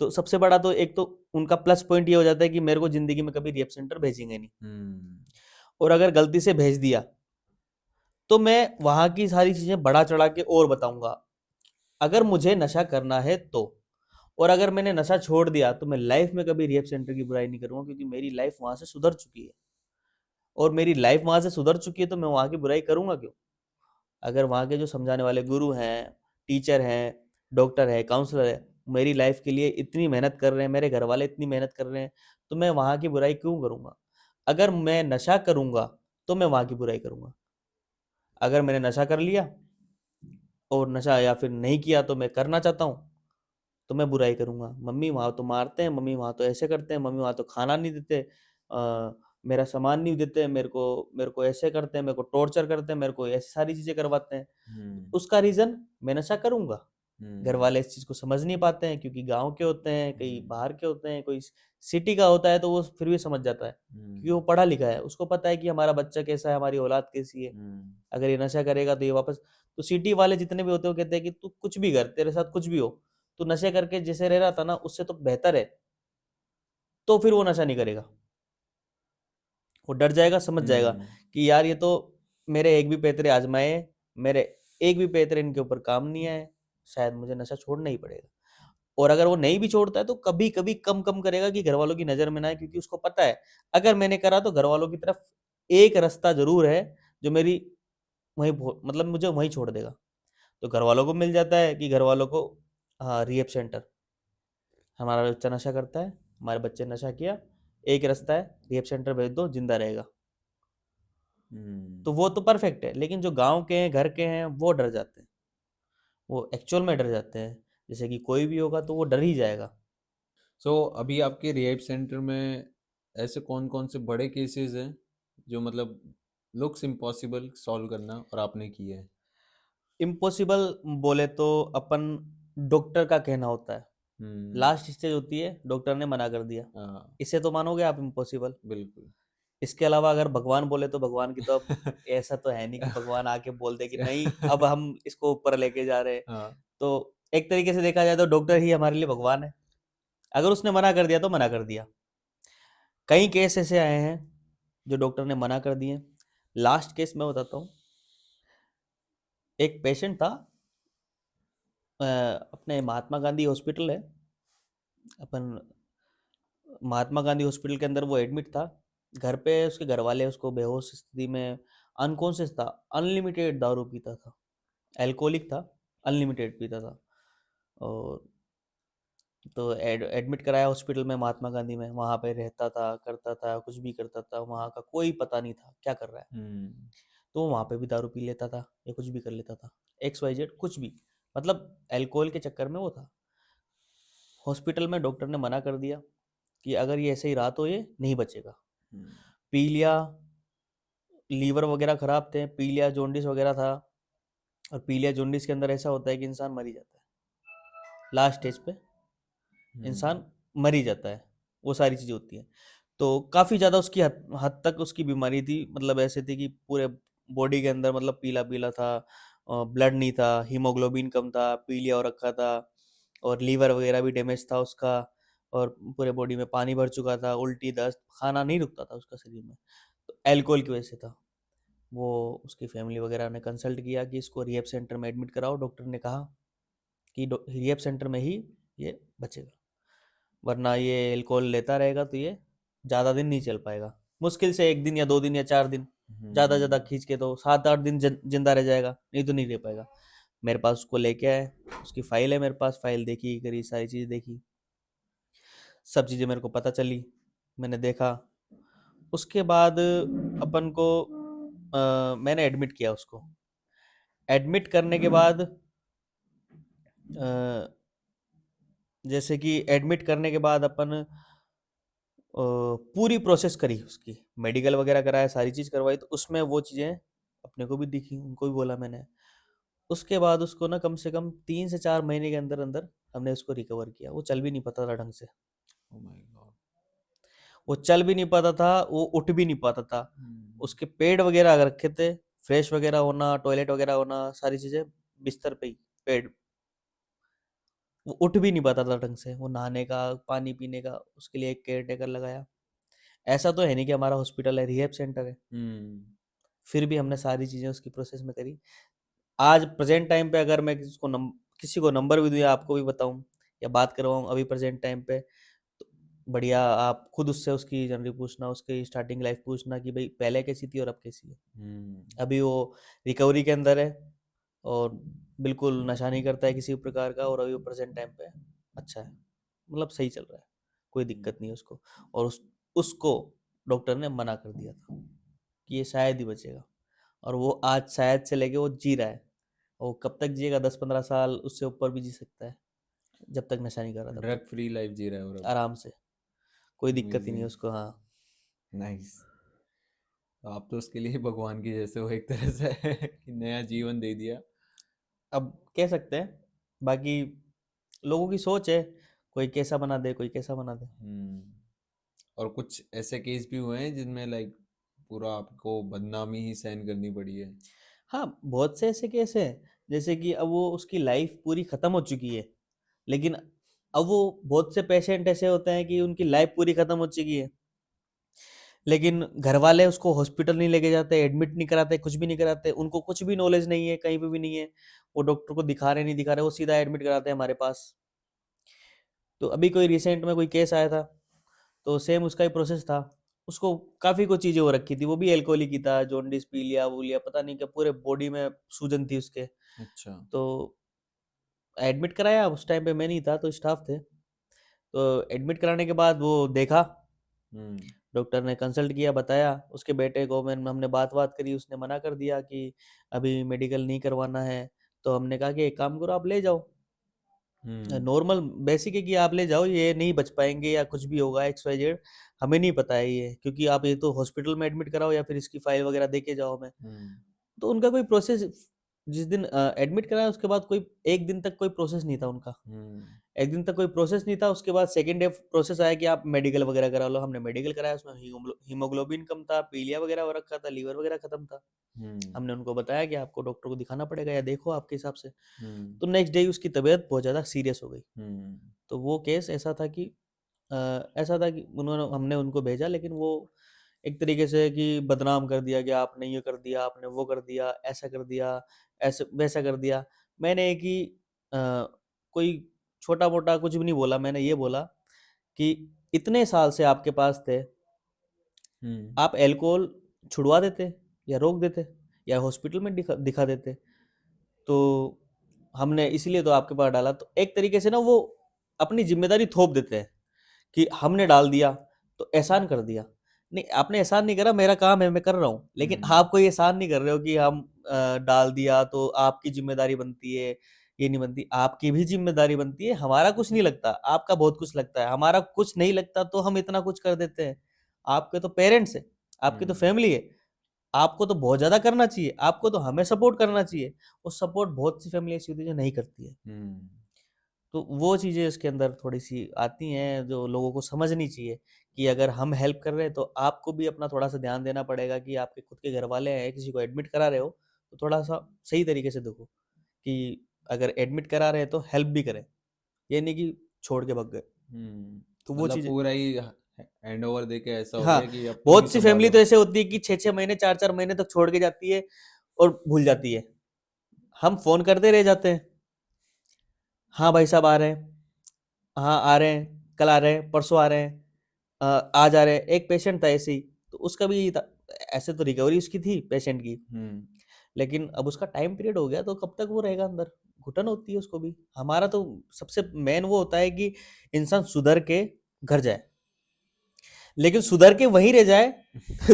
तो सबसे बड़ा तो एक तो उनका प्लस पॉइंट ये हो जाता है कि मेरे को ज़िंदगी में कभी रिहैब सेंटर भेजेंगे नहीं। हम्म। और अगर गलती से भेज दिया तो मैं वहां की सारी चीजें बढ़ा चढ़ा के और बताऊंगा। अगर मुझे नशा करना है तो, और अगर मैंने नशा छोड़ दिया तो मैं लाइफ में कभी रिहेब सेंटर की बुराई नहीं करूंगा, क्योंकि मेरी लाइफ वहां से सुधर चुकी है। और मेरी लाइफ वहां से सुधर चुकी है तो मैं वहां की बुराई करूंगा क्यों? अगर वहाँ के जो समझाने वाले गुरु हैं, टीचर हैं, डॉक्टर है, काउंसलर है, मेरी लाइफ के लिए इतनी मेहनत कर रहे हैं, मेरे घर वाले इतनी मेहनत कर रहे हैं, तो मैं वहाँ की बुराई क्यों करूँगा? अगर मैं नशा करूँगा तो मैं वहाँ की बुराई करूँगा। अगर मैंने नशा कर लिया और नशा या फिर नहीं किया तो मैं करना चाहता हूँ, तो मैं बुराई करूँगा। मम्मी वहाँ तो मारते हैं, मम्मी वहाँ तो ऐसे करते हैं, मम्मी वहाँ तो खाना नहीं देते, मेरा सामान नहीं देते, मेरे को ऐसे करते हैं, मेरे को टॉर्चर करते हैं, मेरे को ऐसी सारी चीज़ें करवाते हैं। हम्म। उसका रीज़न मैं नशा करूँगा। घर हम्म। वाले इस चीज़ को समझ नहीं पाते हैं, क्योंकि गाँव के होते हैं, कई हम्म। बाहर के होते हैं, कोई सिटी का होता है तो वो फिर भी समझ जाता है, क्योंकि वो पढ़ा लिखा है, उसको पता है कि हमारा बच्चा कैसा है, हमारी औलाद कैसी है। हम्म। अगर ये नशा करेगा तो ये वापस, तो सिटी वाले जितने भी होते हैं वो कहते हैं कि तू कुछ भी कर, तेरे साथ कुछ भी हो, तू नशे करके जैसे रह रहा था ना उससे तो बेहतर है, तो फिर वो नशा नहीं करेगा। वो डर जाएगा, समझ जाएगा हम्म। कि यार ये तो मेरे एक भी पैतरे आजमाए, मेरे एक भी पैतरे इनके ऊपर काम नहीं आए, शायद मुझे नशा छोड़ना ही पड़ेगा। और अगर वो नहीं भी छोड़ता है तो कभी कभी कम कम करेगा कि घर वालों की नजर में ना आए, क्योंकि उसको पता है अगर मैंने करा तो घर वालों की तरफ एक रास्ता जरूर है जो मेरी वहीं मतलब मुझे वहीं छोड़ देगा। तो घर वालों को मिल जाता है कि घर वालों को, हाँ, रिहेब सेंटर, हमारा बच्चा नशा करता है, हमारे बच्चे ने नशा किया, एक रास्ता है, रिहेब सेंटर भेज दो, जिंदा रहेगा। हम्म। तो वो तो परफेक्ट है, लेकिन जो गांव के हैं, घर के हैं, वो डर जाते हैं, वो एक्चुअल में डर जाते हैं। जैसे कि कोई भी होगा तो वो डर ही जाएगा। सो अभी आपके रिहेब सेंटर में ऐसे कौन कौन से बड़े केसेस हैं जो मतलब लुक्स इम्पॉसिबल सॉल्व करना और आपने किए हैं? इम्पॉसिबल बोले तो अपन, डॉक्टर का कहना होता है, हम्म। लास्ट स्टेज होती है, डॉक्टर ने मना कर दिया, हाँ। इसे तो मानोगे आप इम्पॉसिबल। बिल्कुल। इसके अलावा अगर भगवान बोले तो भगवान की तो अब ऐसा तो है नहीं कि भगवान आके बोल दे कि नहीं अब हम इसको ऊपर लेके जा रहे हैं। हाँ। तो एक तरीके से देखा जाए तो डॉक्टर ही हमारे लिए भगवान है। अगर उसने मना कर दिया तो मना कर दिया। कई केस ऐसे आए हैं जो डॉक्टर ने मना कर दिए। लास्ट केस मैं बताता हूँ। एक पेशेंट था, अपने महात्मा गांधी हॉस्पिटल है अपन, महात्मा गांधी हॉस्पिटल के अंदर वो एडमिट था। घर पे उसके घर वाले उसको बेहोश स्थिति में, अनकॉन्शियस था, अनलिमिटेड दारू पीता था, एल्कोहलिक था, अनलिमिटेड पीता था। और तो एडमिट कराया हॉस्पिटल में, महात्मा गांधी में, वहाँ पे रहता था, करता था, कुछ भी करता था, वहाँ का कोई पता नहीं था क्या कर रहा है। हम्म। तो वो वहाँ पे भी दारू पी लेता था या कुछ भी कर लेता था, एक्स वाई जेड कुछ भी, मतलब एल्कोहल के चक्कर में वो था। हॉस्पिटल में डॉक्टर ने मना कर दिया कि अगर ये ऐसे ही रहा तो ये नहीं बचेगा। हम्म। पी लिया, लीवर वगैरह खराब थे, पी लिया, जॉन्डिस वगैरह था। और पी लिया जॉन्डिस के अंदर ऐसा होता है कि इंसान मर ही जाता है, लास्ट स्टेज पे हम्म। इंसान मर ही जाता है। वो सारी चीज़ें होती हैं। तो काफ़ी ज़्यादा उसकी हद तक उसकी बीमारी थी, मतलब ऐसे थी कि पूरे बॉडी के अंदर मतलब पीला पीला था, ब्लड नहीं था, हीमोग्लोबिन कम था, पीलिया हो रखा था, और लीवर वगैरह भी डैमेज था उसका, और पूरे बॉडी में पानी भर चुका था, उल्टी दस्त, खाना नहीं रुकता था उसका शरीर में। तो एल्कोहल की वजह से था वो। उसकी फैमिली वगैरह ने कंसल्ट किया कि इसको रिहेब सेंटर में एडमिट कराओ। डॉक्टर ने कहा कि रिहेब सेंटर में ही ये बचेगा, वरना ये अल्कोहल लेता रहेगा तो ये ज़्यादा दिन नहीं चल पाएगा। मुश्किल से 1 दिन या 2 दिन या 4 दिन, ज़्यादा ज़्यादा हम्म। खींच के तो 7-8 दिन जिंदा रह जाएगा, नहीं तो नहीं रह पाएगा। मेरे पास उसको लेके आए, उसकी फाइल है मेरे पास, फाइल देखी करी, सारी चीज़ देखी, सब चीज़ें मेरे को पता चली, मैंने देखा। उसके बाद अपन को, मैंने एडमिट किया उसको। एडमिट करने के बाद, अ, जैसे कि एडमिट करने के बाद अपन पूरी प्रोसेस करी उसकी, मेडिकल वगैरह कराया, सारी चीज़ करवाई, तो उसमें वो चीज़ें अपने को भी दिखी, उनको भी बोला मैंने। उसके बाद उसको ना कम से कम 3 से 4 महीने के अंदर अंदर हमने उसको रिकवर किया। वो चल भी नहीं पाता था ढंग से, ओ माय गॉड। वो चल भी नहीं पाता था, वो उठ भी नहीं पाता था। हम्म। उसके पेड वगैरह अगर रखे थे, फ्रेश वगैरह होना, टॉयलेट वगैरह होना, सारी चीज़ें बिस्तर पे ही, पेड। वो उठ भी नहीं पाता था ढंग से, वो नहाने का, पानी पीने का, उसके लिए एक केयर टेकर लगाया। ऐसा तो है नहीं कि हमारा हॉस्पिटल है, रिहैब सेंटर है। हम्म। फिर भी हमने सारी चीज़ें उसकी प्रोसेस में करी। आज प्रेजेंट टाइम पे अगर मैं किसी को नंबर भी दूँ या आपको भी बताऊँ या बात करवाऊँ अभी प्रेजेंट टाइम पे, तो बढ़िया आप खुद उससे उसकी जनरली पूछना, उसकी स्टार्टिंग लाइफ पूछना कि भाई पहले कैसी थी और अब कैसी है। हम्म। अभी वो रिकवरी के अंदर है और बिल्कुल नशा नहीं करता है किसी भी प्रकार का, और अभी वो प्रेजेंट टाइम पे अच्छा है, मतलब सही चल रहा है, कोई दिक्कत नहीं है उसको। और उसको डॉक्टर ने मना कर दिया था कि ये शायद ही बचेगा, और वो आज शायद से लेके वो जी रहा है। और वो कब तक जिएगा, 10-15 साल उससे ऊपर भी जी सकता है, जब तक नशा नहीं कर रहा तब तक, ड्रग फ्री लाइफ जी रहा है और अब। आराम से, कोई दिक्कत ही नहीं है अमेजिंग। उसको। हाँ, नाइस। आप तो उसके लिए भगवान की जैसे हो एक तरह से कि नया जीवन दे दिया। अब कह सकते हैं, बाकी लोगों की सोच है, कोई कैसा बना दे, कोई कैसा बना दे। हम्म। और कुछ ऐसे केस भी हुए हैं जिनमें लाइक पूरा आपको बदनामी ही सहन करनी पड़ी है। हाँ, बहुत से ऐसे केस हैं, जैसे कि अब वो उसकी लाइफ पूरी खत्म हो चुकी है, लेकिन अब वो बहुत से पेशेंट ऐसे होते हैं कि उनकी लाइफ पूरी खत्म हो चुकी है, लेकिन घर वाले उसको हॉस्पिटल नहीं लेके जाते, एडमिट नहीं कराते, कुछ भी नहीं कराते, उनको कुछ भी नॉलेज नहीं है, कहीं पे भी नहीं है, वो डॉक्टर को दिखा रहे नहीं दिखा रहे, वो सीधा एडमिट कराते हैं हमारे पास। तो अभी कोई रिसेंट में कोई केस आया था, तो सेम उसका ही प्रोसेस था। उसको काफ़ी कुछ चीज़ें हो रखी थी, वो भी एल्कोहलिक ही था, जॉन्डिस पी लिया, वो लिया, पता नहीं क्या, पूरे बॉडी में सूजन थी उसके। अच्छा। तो एडमिट कराया, उस टाइम पे मैं नहीं था, तो स्टाफ थे। तो एडमिट कराने के बाद वो देखा, हम्म। डॉक्टर ने कंसल्ट किया, बताया उसके बेटे को, हमने बात बात करी, उसने मना कर दिया कि अभी मेडिकल नहीं करवाना है। तो हमने कहा कि एक काम करो, आप ले जाओ, हम्म। नॉर्मल बेसिक है कि आप ले जाओ, ये नहीं बच पाएंगे या कुछ भी होगा एक्स वाई जेड, हमें नहीं पता है ये, क्योंकि आप ये तो हॉस्पिटल में एडमिट कराओ या फिर इसकी फाइल वगैरह दे के जाओ हमें। हम्म। तो उनका कोई प्रोसेस, जिस दिन एडमिट कराया उसके बाद कोई एक दिन तक कोई प्रोसेस नहीं था उनका। हम्म। एक दिन तक कोई प्रोसेस नहीं था, उसके बाद सेकंड डे प्रोसेस आया कि आप मेडिकल वगैरह करा लो। हमने मेडिकल कराया, उसमें हीमोग्लोबिन कम था, पीलिया वगैरह हो रखा था, लीवर वगैरह खत्म था। हम्म। हमने उनको बताया कि आपको डॉक्टर को दिखाना पड़ेगा या देखो आपके हिसाब से। हम्म। तो नेक्स्ट डे ही उसकी तबीयत बहुत ज़्यादा सीरियस हो गई। हम्म। तो वो केस ऐसा था कि उन्होंने हमने उनको भेजा, लेकिन वो एक तरीके से कि बदनाम कर दिया कि आपने ये कर दिया, आपने वो कर दिया, ऐसा कर दिया, ऐसा वैसा कर दिया। मैंने एक ही कोई छोटा मोटा कुछ भी नहीं बोला, मैंने ये बोला कि इतने साल से आपके पास थे, हम्म। आप अल्कोहल छुड़वा देते या रोक देते या हॉस्पिटल में दिखा देते। तो हमने इसीलिए तो आपके पास डाला। तो एक तरीके से ना वो अपनी जिम्मेदारी थोप देते हैं कि हमने डाल दिया तो एहसान कर दिया। नहीं, आपने एहसान नहीं करा, मेरा काम है, मैं कर रहा हूँ, लेकिन हम्म। आप कोई एहसान नहीं कर रहे हो कि हम डाल दिया तो आपकी जिम्मेदारी बनती है, ये नहीं बनती। आपकी भी जिम्मेदारी बनती है, हमारा कुछ नहीं लगता, आपका बहुत कुछ लगता है, हमारा कुछ नहीं लगता तो हम इतना कुछ कर देते हैं। आपके तो पेरेंट्स है, आपकी तो हम्म। फैमिली है, आपको तो बहुत ज्यादा करना चाहिए, आपको तो हमें सपोर्ट करना चाहिए। वो सपोर्ट बहुत सी फैमिली ऐसी होती है जो नहीं करती है। हम्म। तो वो चीज़ें इसके अंदर थोड़ी-सी आती हैं जो लोगों को समझनी चाहिए कि अगर हम हेल्प कर रहे हैं तो आपको भी अपना थोड़ा-सा ध्यान देना पड़ेगा कि आपके खुद के घरवाले हैं, किसी को एडमिट करा रहे हो, तो थोड़ा-सा सही तरीके से देखो कि अगर एडमिट करा रहे हैं तो हेल्प भी करें, ये नहीं कि छोड़ के भाग गए। तो वो मतलब चीज़ें, पूरा ही हैंड ओवर दे के ऐसा हो गया हाँ, कि अब तुम ही बहुत सी फैमिली संभालो। तो ऐसे होती है कि 6-6 महीने, 4-4 महीने तक छोड़ के जाती है और भूल जाती है। हम फ़ोन करते रह जाते हैं, हाँ भाई साहब आ रहे हैं, हाँ आ रहे हैं, कल आ रहे हैं, परसों आ रहे हैं, आज आ रहे हैं। एक पेशेंट था ऐसे ही, तो उसका भी यही था। ऐसे तो रिकवरी उसकी थी पेशेंट की, हम्म। लेकिन अब उसका टाइम पीरियड हो गया, तो कब तक वो रहेगा अंदर, घुटन होती है उसको भी। हमारा तो सबसे मेन वो होता है कि इंसान सुधर के घर जाए, लेकिन सुधर के वहीं रह जाए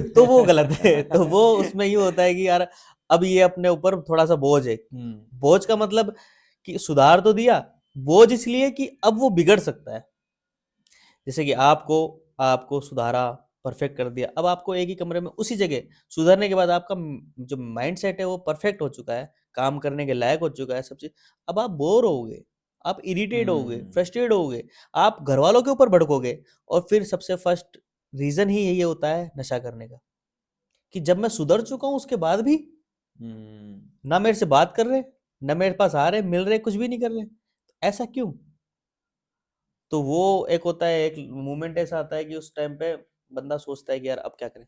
तो वो गलत है। तो वो उसमें ये होता है कि यार अब ये अपने ऊपर थोड़ा सा बोझ है। हम्म। बोझ का मतलब कि सुधार तो दिया, बोझ इसलिए कि अब वो बिगड़ सकता है। जैसे कि आपको आपको सुधारा, परफेक्ट कर दिया, अब आपको एक ही कमरे में उसी जगह सुधरने के बाद आपका जो माइंड सेट है वो परफेक्ट हो चुका है, काम करने के लायक हो चुका है सब चीज। अब आप बोर होगे, आप इरिटेट होगे, हम्म। फ्रस्ट्रेट होगे, आप घर वालों के ऊपर भड़कोगे। और फिर सबसे फर्स्ट रीजन ही यही होता है नशा करने का, कि जब मैं सुधर चुका हूं उसके बाद भी हम्म। ना मेरे से बात कर रहे, ना मेरे पास आ रहे, मिल रहे, कुछ भी नहीं कर रहे, ऐसा क्यों? तो वो एक होता है, एक मोमेंट ऐसा आता है कि उस टाइम पे बंदा सोचता है कि यार अब क्या करें।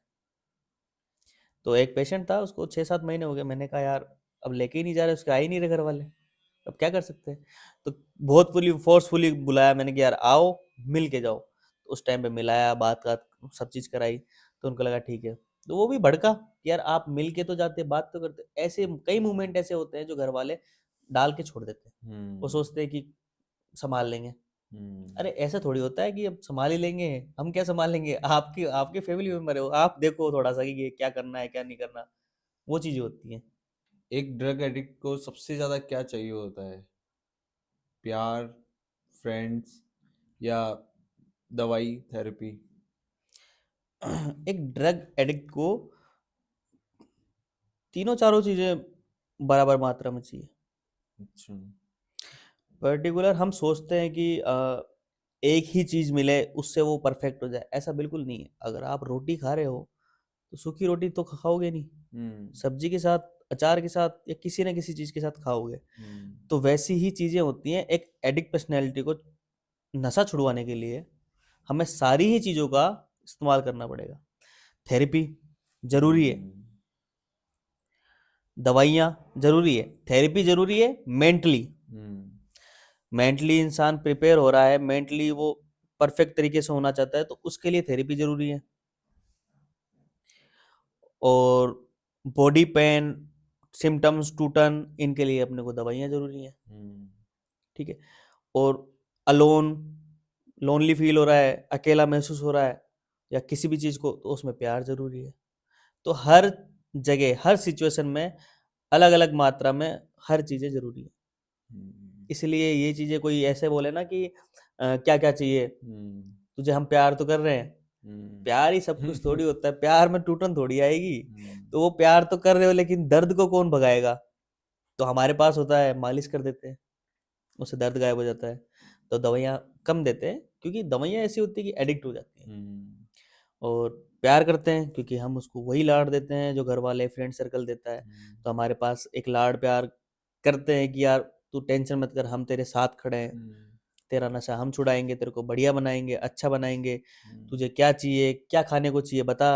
तो एक पेशेंट था, उसको 6-7 महीने हो गए। मैंने कहा यार अब लेके ही नहीं जा रहे, उसके आ ही नहीं रहे घर वाले, अब क्या कर सकते हैं। तो बहुत फोर्सफुली बुलाया मैंने कि यार आओ मिल के जाओ। तो उस टाइम पे मिलाया, बात बात सब चीज़ कराई, तो उनको लगा ठीक है। तो वो भी भड़का कि यार आप मिल के तो जाते, बात तो करते। ऐसे कई मूवमेंट ऐसे होते हैं जो घर वाले डाल के छोड़ देते हैं। वो सोचते हैं कि संभाल लेंगे। अरे ऐसा थोड़ी होता है कि अब संभाल ही लेंगे, हम क्या संभालेंगे, आपकी आपके फैमिली मेंबर हो, आप देखो थोड़ा सा कि ये क्या करना है क्या नहीं करना, वो चीजें होती हैं। एक ड्रग एडिक्ट को सबसे ज्यादा क्या चाहिए होता है? प्यार, फ्रेंड्स, या दवाई, थेरेपी? एक ड्रग एडिक्ट को तीनों चारों चीजें बराबर मात्रा में चाहिए। अच्छा। पर्टिकुलर हम सोचते हैं कि एक ही चीज मिले उससे वो परफेक्ट हो जाए, ऐसा बिल्कुल नहीं है। अगर आप रोटी खा रहे हो तो सूखी रोटी तो खाओगे नहीं, सब्जी के साथ, अचार के साथ, या किसी न किसी चीज के साथ खाओगे। तो वैसी ही चीजें होती हैं। एक एडिक्ट पर्सनैलिटी को नशा छुड़वाने के लिए हमें सारी ही चीजों का इस्तेमाल करना पड़ेगा। थेरेपी जरूरी है, दवाइयाँ जरूरी है, थेरेपी जरूरी है। मेंटली इंसान प्रिपेयर हो रहा है, मेंटली वो परफेक्ट तरीके से होना चाहता है, तो उसके लिए थेरेपी जरूरी है। और बॉडी पेन, सिम्टम्स टूटन, इनके लिए अपने को दवाइयाँ जरूरी हैं। ठीक है। और अलोन, लोनली फील हो रहा है, अकेला महसूस हो रहा है, या किसी भी चीज़ को, तो उसमें प्यार जरूरी है। तो हर जगह, हर सिचुएशन में अलग अलग मात्रा में हर चीज़ें जरूरी है। इसलिए ये चीज़ें कोई ऐसे बोले ना कि क्या क्या चाहिए तुझे, हम प्यार तो कर रहे हैं, प्यार ही सब कुछ थोड़ी होता है, प्यार में टूटन थोड़ी आएगी। तो वो प्यार तो कर रहे हो, लेकिन दर्द को कौन भगाएगा। तो हमारे पास होता है, मालिश कर देते हैं, उससे दर्द गायब हो जाता है। तो दवाइयाँ कम देते हैं, क्योंकि दवाइयाँ ऐसी होती है कि एडिक्ट हो जाती हैं। और प्यार करते हैं क्योंकि हम उसको वही लाड देते हैं जो घर वाले, फ्रेंड सर्कल देता है। तो हमारे पास एक लाड प्यार करते हैं कि यार तू टेंशन मत कर, हम तेरे साथ खड़े हैं, तेरा नशा हम छुड़ाएंगे, तेरे को बढ़िया बनाएंगे, अच्छा बनाएंगे, तुझे क्या चाहिए, क्या खाने को चाहिए बता।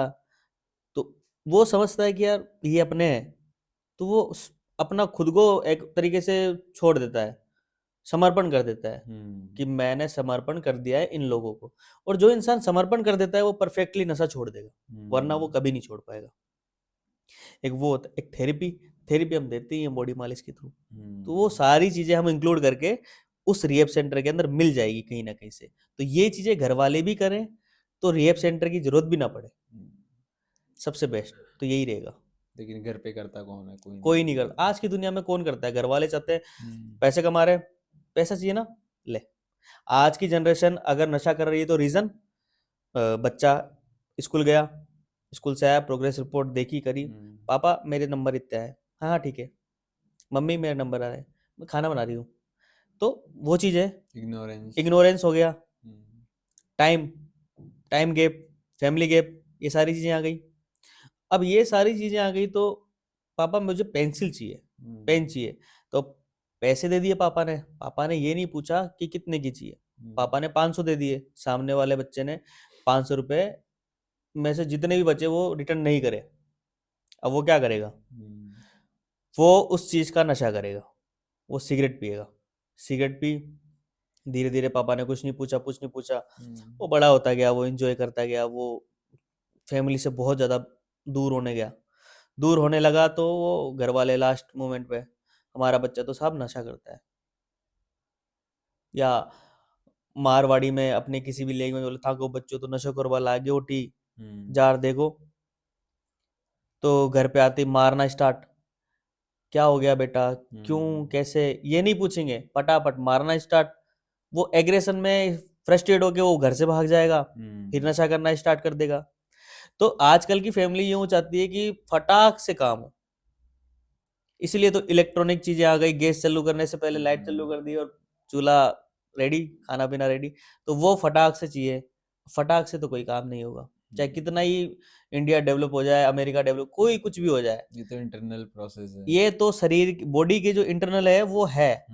तो वो समझता है कि यार ये अपने हैं, तो वो अपना खुद को एक तरीके से छोड़ देता है, समर्पण कर देता है कि मैंने समर्पण कर दिया है इन लोगों को। और जो इंसान समर्पण कर देता है वो परफेक्टली नशा छोड़ देगा, वरना वो कभी नहीं छोड़ पाएगा। एक वो होता है, एक थेरेपी, थेरेपी हम देते ही हैं बॉडी मालिश के थ्रू। तो वो सारी चीजें हम इंक्लूड करके उस रिहेब सेंटर के अंदर मिल जाएगी कहीं ना कहीं से। तो ये चीजें घर वाले भी करें तो रिहेब सेंटर की जरूरत भी ना पड़े, सबसे बेस्ट तो यही रहेगा। लेकिन घर पे करता कौन है? कोई नहीं करता आज की दुनिया में, कौन करता है। घर वाले चाहते हैं पैसे कमा रहे, पैसा चाहिए ना, ले। आज की जनरेशन अगर नशा कर रही है तो रीजन, बच्चा स्कूल गया, स्कूल से आया, प्रोग्रेस रिपोर्ट देखी करी, पापा मेरे नंबर इतना है, हाँ हाँ ठीक है, मम्मी मेरा नंबर आ रहा है, मैं खाना बना रही हूँ। तो वो चीज़ है, इग्नोरेंस हो गया, time time gap, family gap, ये सारी चीज़ें आ गई। अब ये सारी चीज़ें आ गई तो पापा मुझे पेंसिल चाहिए, पेन चाहिए, तो पैसे दे दिए पापा ने ये नहीं पूछा कि कितने की चाहिए। पापा ने 500 दे दिए, सामने वाले बच्चे ने 500 रुपए में से जितने भी बचे वो रिटर्न नहीं करे। अब वो क्या करेगा, वो उस चीज का नशा करेगा, वो सिगरेट पिएगा। सिगरेट पी, धीरे धीरे पापा ने कुछ नहीं पूछा, वो बड़ा होता गया, वो एंजॉय करता गया, वो फैमिली से बहुत ज्यादा दूर होने गया, दूर होने लगा। तो वो घर वाले लास्ट मोमेंट पे, हमारा बच्चा तो साहब नशा करता है, या मारवाड़ी में अपने किसी भी लैंग्वेज में बोले था को बच्चों तो नशा करवा लागे उठी जार देखो। तो घर पे आते ही मारना स्टार्ट, क्या हो गया बेटा, क्यों, कैसे, ये नहीं पूछेंगे, फटाफट मारना स्टार्ट। वो एग्रेशन में फ्रस्ट्रेट होके वो घर से भाग जाएगा, फिर नशा करना स्टार्ट कर देगा। तो आजकल की फैमिली यूं चाहती है कि फटाक से काम हो, इसलिए तो इलेक्ट्रॉनिक चीजें आ गई, गैस चालू करने से पहले लाइट चालू कर दी और चूल्हा रेडी, खाना पीना रेडी। तो वो फटाक से चाहिए, फटाक से तो कोई काम नहीं होगा, चाहे कितना ही इंडिया डेवलप हो जाए, अमेरिका डेवलप, कोई कुछ भी हो जाए, ये तो इंटरनल प्रोसेस है, ये तो शरीर बॉडी के जो इंटरनल है वो है,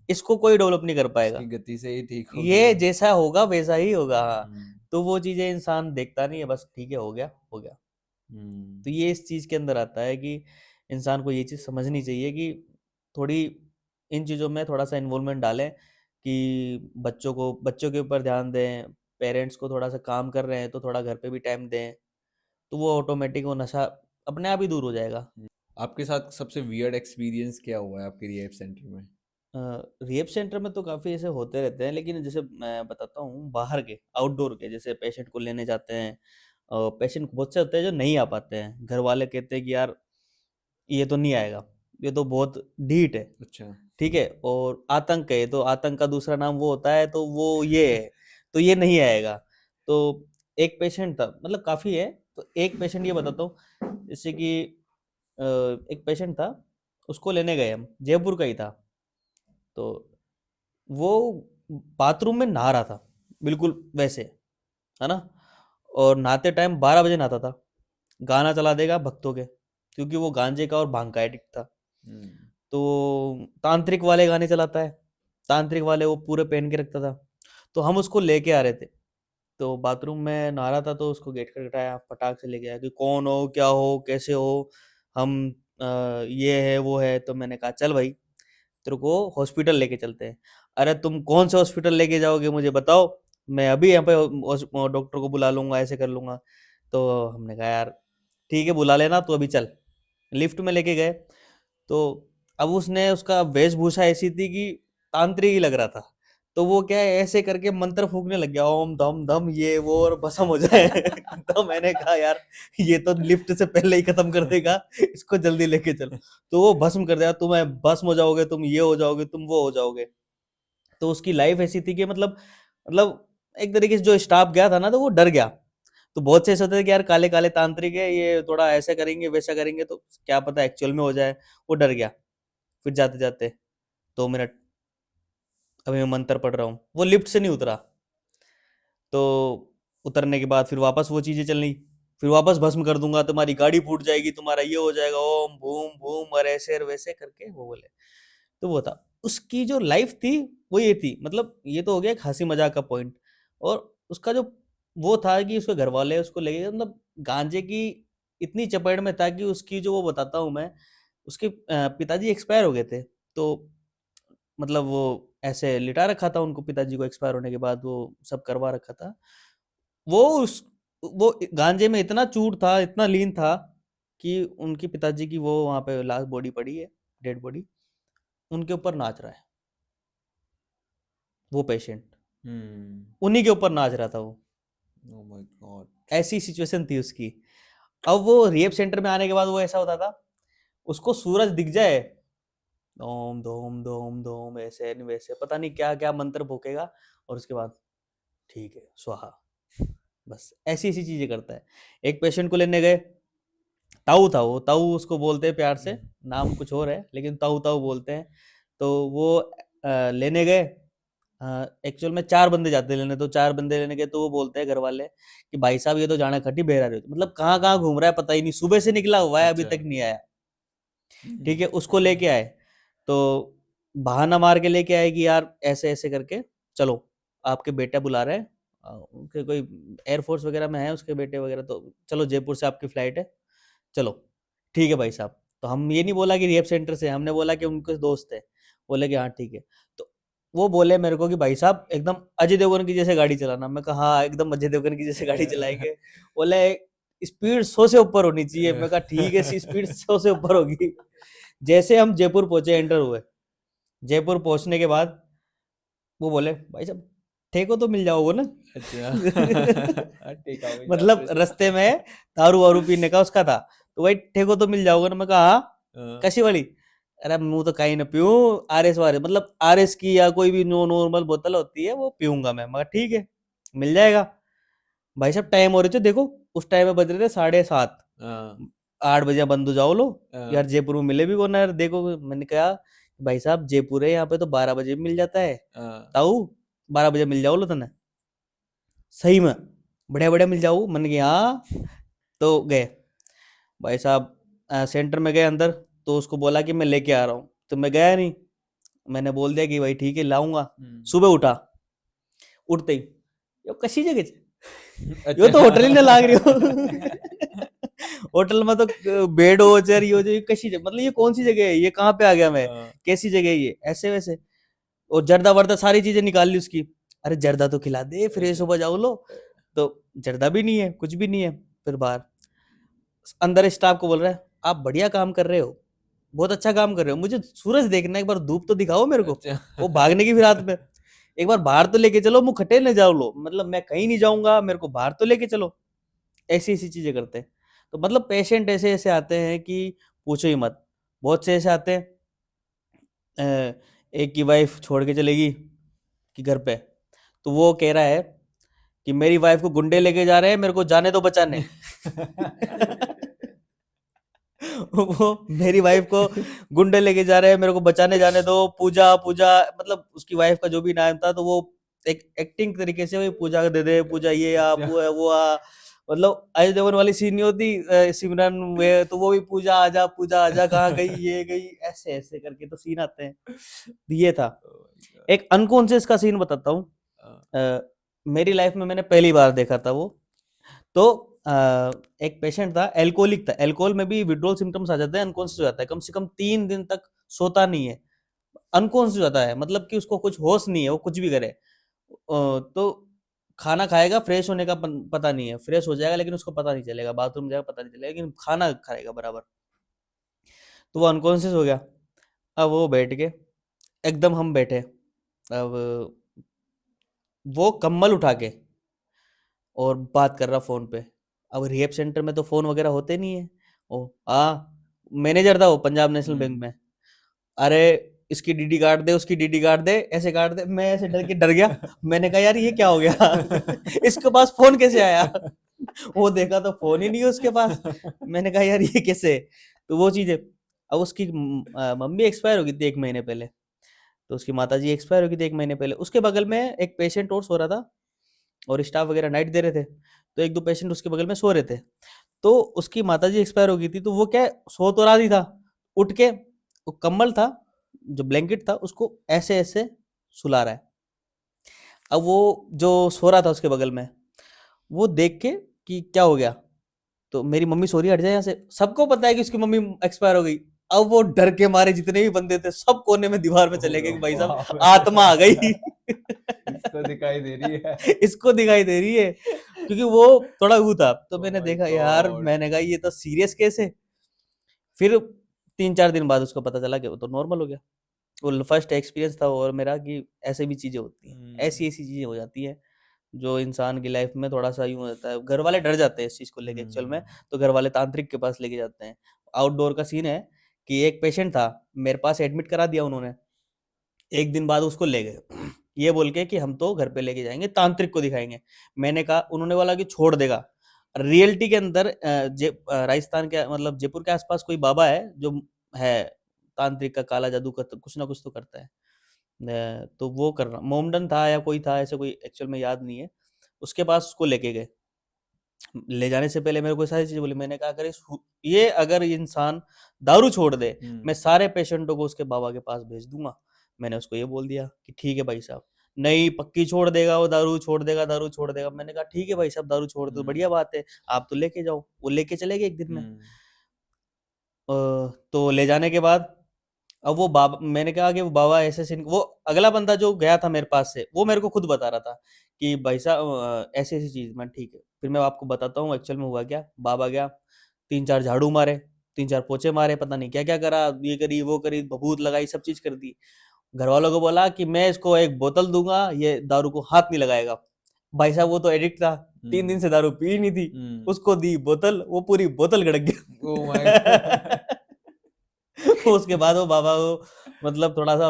इसको कोई डेवलप नहीं कर पाएगा, इसकी गति से ही ठीक होगा, ये जैसा होगा वैसा ही होगा। हाँ, तो वो चीजें इंसान देखता नहीं है, बस ठीक है, हो गया हो गया। तो ये इस चीज के अंदर आता है कि इंसान को ये चीज समझनी चाहिए कि थोड़ी इन चीजों में थोड़ा सा इन्वॉल्वमेंट डालें, कि बच्चों के ऊपर ध्यान दें, पेरेंट्स को थोड़ा सा काम कर रहे हैं तो थोड़ा घर पे भी टाइम दें, तो वो ऑटोमेटिक वो नशा अपने आप ही दूर हो जाएगा। आपके साथ सबसे वियर्ड एक्सपीरियंस क्या हुआ है आपके रिहैब सेंटर में? रिहेप सेंटर में तो काफ़ी ऐसे होते रहते हैं, लेकिन जैसे मैं बताता हूँ बाहर के, आउटडोर के, जैसे पेशेंट को लेने जाते हैं, पेशेंट बहुत से होते हैं जो नहीं आ पाते हैं, घर वाले कहते हैं कि यार ये तो नहीं आएगा, ये तो बहुत ढीठ है, अच्छा। ठीक है, और आतंक है, तो आतंक का दूसरा नाम वो होता है, तो वो ये है, तो ये नहीं आएगा। तो एक पेशेंट था, मतलब काफ़ी है, तो एक पेशेंट ये बताता हूँ, जैसे कि एक पेशेंट था, उसको लेने गए हम, जयपुर का ही था, तो वो बाथरूम में नहा रहा था, बिल्कुल वैसे, है ना, और नहाते टाइम 12 बजे नहाता था, गाना चला देगा भक्तों के, क्योंकि वो गांजे का और भांग का एडिक्ट था। हम्म। तो तांत्रिक वाले गाने चलाता है, तांत्रिक वाले वो पूरे पहन के रखता था। तो हम उसको लेके आ रहे थे, तो बाथरूम में नहा रहा था, तो उसको गेट खटखटाया, फटाक से लेके आया कि कौन हो, क्या हो, कैसे हो, हम ये है वो है। तो मैंने कहा चल भाई, तेरे को हॉस्पिटल लेके चलते हैं। अरे तुम कौन से हॉस्पिटल लेके जाओगे मुझे बताओ, मैं अभी यहाँ पे डॉक्टर को बुला लूंगा, ऐसे कर लूंगा। तो हमने कहा यार ठीक है, बुला लेना, तो अभी चल। लिफ्ट में लेके गए, तो अब उसने, उसका वेशभूषा ऐसी थी कि तांत्रिक ही लग रहा था। तो वो क्या है, ऐसे करके मंत्र फूकने लग गया, ओम धम धम ये वो, और भस्म हो जाए। तो मैंने कहा यार ये तो लिफ्ट से पहले ही खत्म कर देगा, इसको जल्दी लेके चलो। तो वो भस्म कर देगा, तुम्हें भस्म हो जाओगे, तुम ये हो जाओगे, तुम वो हो जाओगे। तो उसकी लाइफ ऐसी थी कि मतलब एक तरीके से जो स्टाफ गया था ना, तो वो डर गया। तो बहुत से ऐसे होते थे कि यार काले काले तांत्रिक है, ये थोड़ा ऐसा करेंगे वैसा करेंगे, तो क्या पता एक्चुअल में हो जाए। वो डर गया। फिर जाते जाते 2 मिनट, अभी मैं मंत्र पढ़ रहा हूँ, वो लिफ्ट से नहीं उतरा। तो उतरने के बाद फिर वापस वो चीजें चल रही, फिर वापस भस्म कर दूंगा, तुम्हारी गाड़ी फूट जाएगी, तुम्हारा ये हो जाएगा, ओम बूम बूम, और ऐसे और वैसे करके वो बोले। तो वो था उसकी जो लाइफ थी, वो ये थी, मतलब ये तो हो गया एक हंसी मजाक का पॉइंट। और उसका जो वो था कि उसके घर वाले उसको ले गए, मतलब गांजे की इतनी चपेट में था कि उसकी जो, वो बताता हूँ मैं, उसके पिताजी एक्सपायर हो गए थे। तो मतलब वो ऐसे लिटा रखा था उनको, पिताजी को एक्सपायर होने के बाद वो सब करवा रखा था। वो उस वो गांजे में इतना चूर था, इतना लीन था, कि उनके पिताजी की वो वहां पे लास्ट बॉडी पड़ी है, डेड बॉडी, उनके ऊपर नाच रहा है वो पेशेंट, हम्म। उन्हीं के ऊपर नाच रहा था वो। Oh my God. ऐसी सिचुएशन थी उसकी। अब वो रिहेब सेंटर में आने के बाद वो ऐसा होता था, उसको सूरज दिख जाए, ओम धोम धोम धोम, ऐसे नहीं वैसे, पता नहीं क्या क्या मंत्र फूकेगा, और उसके बाद ठीक है स्वाहा, बस ऐसी ऐसी चीजें करता है। एक पेशेंट को लेने गए, ताऊ था वो, ताऊ उसको बोलते हैं प्यार से, नाम कुछ और है लेकिन ताऊ ताऊ बोलते हैं। तो वो लेने गए, एक्चुअल में 4 बंदे जाते हैं लेने, तो 4 बंदे लेने गए, तो वो बोलते हैं घर वाले कि भाई साहब ये तो जाना खट्टी बहरा रहे हो, मतलब कहाँ कहाँ घूम रहा है पता ही नहीं, सुबह से निकला हुआ है अभी अच्छा। तक नहीं आया। ठीक है, उसको अच्छा। लेके आए, तो बहाना मार के लेके आए कि यार ऐसे ऐसे करके चलो, आपके बेटा बुला रहे हैं, उनके कोई एयरफोर्स वगैरह में है उसके बेटे वगैरह, तो चलो जयपुर से आपकी फ्लाइट है, चलो ठीक है भाई साहब। तो हम ये नहीं बोला कि रिहेब सेंटर से, हमने बोला कि उनके दोस्त है। बोले कि हाँ ठीक है। तो वो बोले मेरे को कि भाई साहब एकदम अजय देवगन की जैसे गाड़ी चलाना। मैं कहा हाँ एकदम अजय देवगन की जैसे गाड़ी चलाएंगे। बोले स्पीड 100 से ऊपर होनी चाहिए। मैं कहा ठीक है, स्पीड 100 से ऊपर होगी। जैसे हम जयपुर पहुंचे, एंटर हुए, जयपुर पहुंचने के बाद वो बोले भाई साहब ठेको तो मिल जाओगे ना। अच्छा। ठीक है, मिल मतलब जाते थे। रास्ते में दारू वारू पीने का उसका था, तो भाई ठेको तो मिल जाओगे ना। मैं कहा हाँ, हाँ। कशी वाली। अरे मुंह तो कहीं ना पीऊं, आरएस वाले, मतलब आरएस की या कोई भी नो नॉर्मल बोतल होती है वो पीऊंगा मैं। मगर ठीक है मिल जाएगा। भाई साहब टाइम हो रहे थे देखो, उस टाइम में बज रहे थे 7:30, हाँ। 8 बजे बंद हो जाओ लो। यार हाँ। जयपुर में मिले भी कौन है यार, देखो मैंने कहा भाई साहब जयपुर है, यहाँ पे तो 12 बजे भी मिल जाता है, हाँ। ताऊ 12 बजे मिल जाओ लो तने, सही में बढ़िया बढ़िया मिल जाओ। मन गया हाँ। तो गए भाई साहब, सेंटर में गए अंदर, तो उसको बोला कि मैं लेके आ रहा हूँ, तो मैं गया नहीं। मैंने बोल दिया कि भाई ठीक है लाऊंगा। हम्म। सुबह उठा, उठते ही यो कशी जगह यो तो होटल ही ना लाग रही हो। अच्छा। होटल में तो बेड हो चेयर ये हो जो, ये कैसी मतलब ये कौन सी जगह है, ये कहाँ पे आ गया मैं, हाँ। कैसी जगह है ये, ऐसे वैसे। और जर्दा वर्दा सारी चीजें निकाल ली उसकी, अरे जर्दा तो खिला दे, फ्रेश हो जाओ लो। तो जर्दा भी नहीं है, कुछ भी नहीं है। फिर बाहर अंदर स्टाफ को बोल रहा है, आप बढ़िया काम कर रहे हो, बहुत अच्छा काम कर रहे हो, मुझे सूरज देखना है, एक बार धूप तो दिखाओ मेरे को। अच्छा। वो भागने की फिर रात में, एक बार बाहर तो लेके चलो, मुंह खटे ले जाओ लो, मतलब मैं कहीं नहीं जाऊंगा, मेरे को बाहर तो लेके चलो। ऐसी ऐसी चीजें करते हैं। तो मतलब पेशेंट ऐसे ऐसे आते हैं कि पूछो ही मत। बहुत से ऐसे आते हैं, एक की वाइफ छोड़ के चलेगी कि घर पे, तो वो कह रहा है कि मेरी वाइफ को गुंडे लेके जा रहे हैं, मेरे को जाने दो बचाने। वो मेरी वाइफ को गुंडे लेके जा रहे हैं, मेरे को बचाने जाने दो, पूजा पूजा, मतलब उसकी वाइफ का जो भी नाम था, तो वो एक एक्टिंग तरीके से, वो पूजा दे दे, पूजा ये आ, अच्छा। वो आ, मतलब अजय देवगन वाली सीन नहीं होती, सिमरन वे, तो वो भी पूजा आजा कहाँ गई, ये गई, ऐसे ऐसे करके तो सीन आते हैं। ये था। Oh my God। एक अनकॉन्शियस का सीन बताता हूँ। हाँ। मेरी लाइफ में मैंने पहली बार देखा था वो। तो एक पेशेंट था, एल्कोहलिक था, अल्कोहल में भी विड्रॉल सिम्टम्स आ जाते हैं, अनकॉन्शियस हो जाता है, कम से कम 3 दिन तक सोता नहीं है, अनकॉन्शियस हो जाता है, मतलब कि उसको कुछ होश नहीं है, वो कुछ भी करे। तो खाना खाएगा, फ्रेश होने का पता नहीं है, फ्रेश हो जाएगा लेकिन उसको पता नहीं चलेगा, बाथरूम जाएगा पता नहीं चलेगा, लेकिन खाना खाएगा बराबर। तो वो अनकॉन्शियस हो गया। अब वो बैठ के, एकदम हम बैठे, अब वो कम्बल उठा के और बात कर रहा फोन पे। अब रिहेब सेंटर में तो फोन वगैरह होते नहीं है। ओ मैनेजर था वो पंजाब नेशनल बैंक में। अरे इसकी डीडी काट दे, उसकी डीडी काट दे, ऐसे काट दे, मैं ऐसे डर गया। मैंने कहा यार ये क्या हो गया। इसके पास फोन कैसे आया। वो देखा तो फोन ही नहीं है उसके पास। मैंने कहा यार ये कैसे। तो वो चीजें, अब उसकी मम्मी एक्सपायर हो गई थी 1 महीने पहले, तो उसकी माताजी एक्सपायर हो गई थी 1 महीने पहले। उसके बगल में एक पेशेंट और सो रहा था, और स्टाफ वगैरह नाइट दे रहे थे, तो 1-2 पेशेंट उसके बगल में सो रहे थे। तो उसकी माताजी एक्सपायर हो गई थी, तो वो क्या, सो तो रहा नहीं था, उठ के वो कम्बल था, जो ब्लैंकेट था, उसको ऐसे ऐसे सुला रहा है। अब वो जो सो रहा था उसके बगल में, वो देख के कि क्या हो गया, तो मेरी मम्मी सो रही है, हट जाए यहाँ से, सबको पता है कि उसकी मम्मी एक्सपायर हो गई। अब वो डर के मारे जितने भी बंदे थे सब कोने में दीवार में चले गए कि भाई साहब बाप आत्मा आ गई। रे। इसको दिखाई दे रही है। इसको दिखाई दे रही है, क्योंकि वो थोड़ा वो था। तो Oh मैंने my देखा यार, God। मैंने कहा ये तो सीरियस केस है। फिर 3-4 दिन बाद उसको पता चला कि वो तो नॉर्मल हो गया। वो फर्स्ट एक्सपीरियंस था और मेरा कि ऐसे भी चीजें होती हैं, ऐसी ऐसी चीजें हो जाती हैं जो इंसान की लाइफ में थोड़ा सा यूं हो जाता है। घर वाले डर जाते हैं इस चीज को लेके एक्चुअल में, तो घर वाले तांत्रिक के पास लेके जाते हैं। आउटडोर का सीन है कि एक पेशेंट था, मेरे पास एडमिट करा दिया उन्होंने, 1 दिन बाद उसको ले गए, ये बोल के कि हम तो घर पे लेके जाएंगे, तांत्रिक को दिखाएंगे। मैंने कहा, उन्होंने बोला कि छोड़ देगा। रियलिटी के अंदर राजस्थान के मतलब जयपुर के आसपास कोई बाबा है जो है तांत्रिक का काला जादू का, तो कुछ ना कुछ तो करता है। तो वो कर रहा, मोमडन था या कोई था ऐसे, कोई एक्चुअल में याद नहीं है। उसके पास उसको लेके गए। ले जाने से पहले मेरे को सारी चीजें बोली। मैंने कहा अगर ये अगर ये इंसान दारू छोड़ दे, मैं सारे पेशेंटों को उसके बाबा के पास भेज दूंगा। मैंने उसको ये बोल दिया कि ठीक है भाई साहब, नहीं पक्की छोड़ देगा वो, दारू छोड़ देगा, दारू छोड़ देगा। मैंने कहा ठीक है भाई साहब, दारू छोड़ दो, बढ़िया बात है, आप तो लेके जाओ। वो लेके चले गए 1 दिन में। तो ले जाने के बाद, अब वो बाबा, मैंने कहा कि वो बाबा ऐसे सीन, वो अगला बंदा जो गया था मेरे पास से, वो मेरे को खुद बता रहा था कि भाई साहब ऐसी ऐसी चीज। मैं ठीक है, फिर मैं आपको बताता हूँ एक्चुअल में हुआ क्या। बाबा गया, 3-4 झाड़ू मारे, 3-4 पोछे मारे, पता नहीं क्या क्या करा, ये करी वो करी, भभूत लगाई, सब चीज कर दी। घर वालों को बोला कि मैं इसको एक बोतल दूंगा, ये दारू को हाथ नहीं लगाएगा। भाई साहब वो तो एडिक्ट था, 3 दिन से दारू पी नहीं थी, उसको दी बोतल, वो पूरी बोतल गड़क गया। Oh my God। उसके बाद वो बाबा को मतलब थोड़ा सा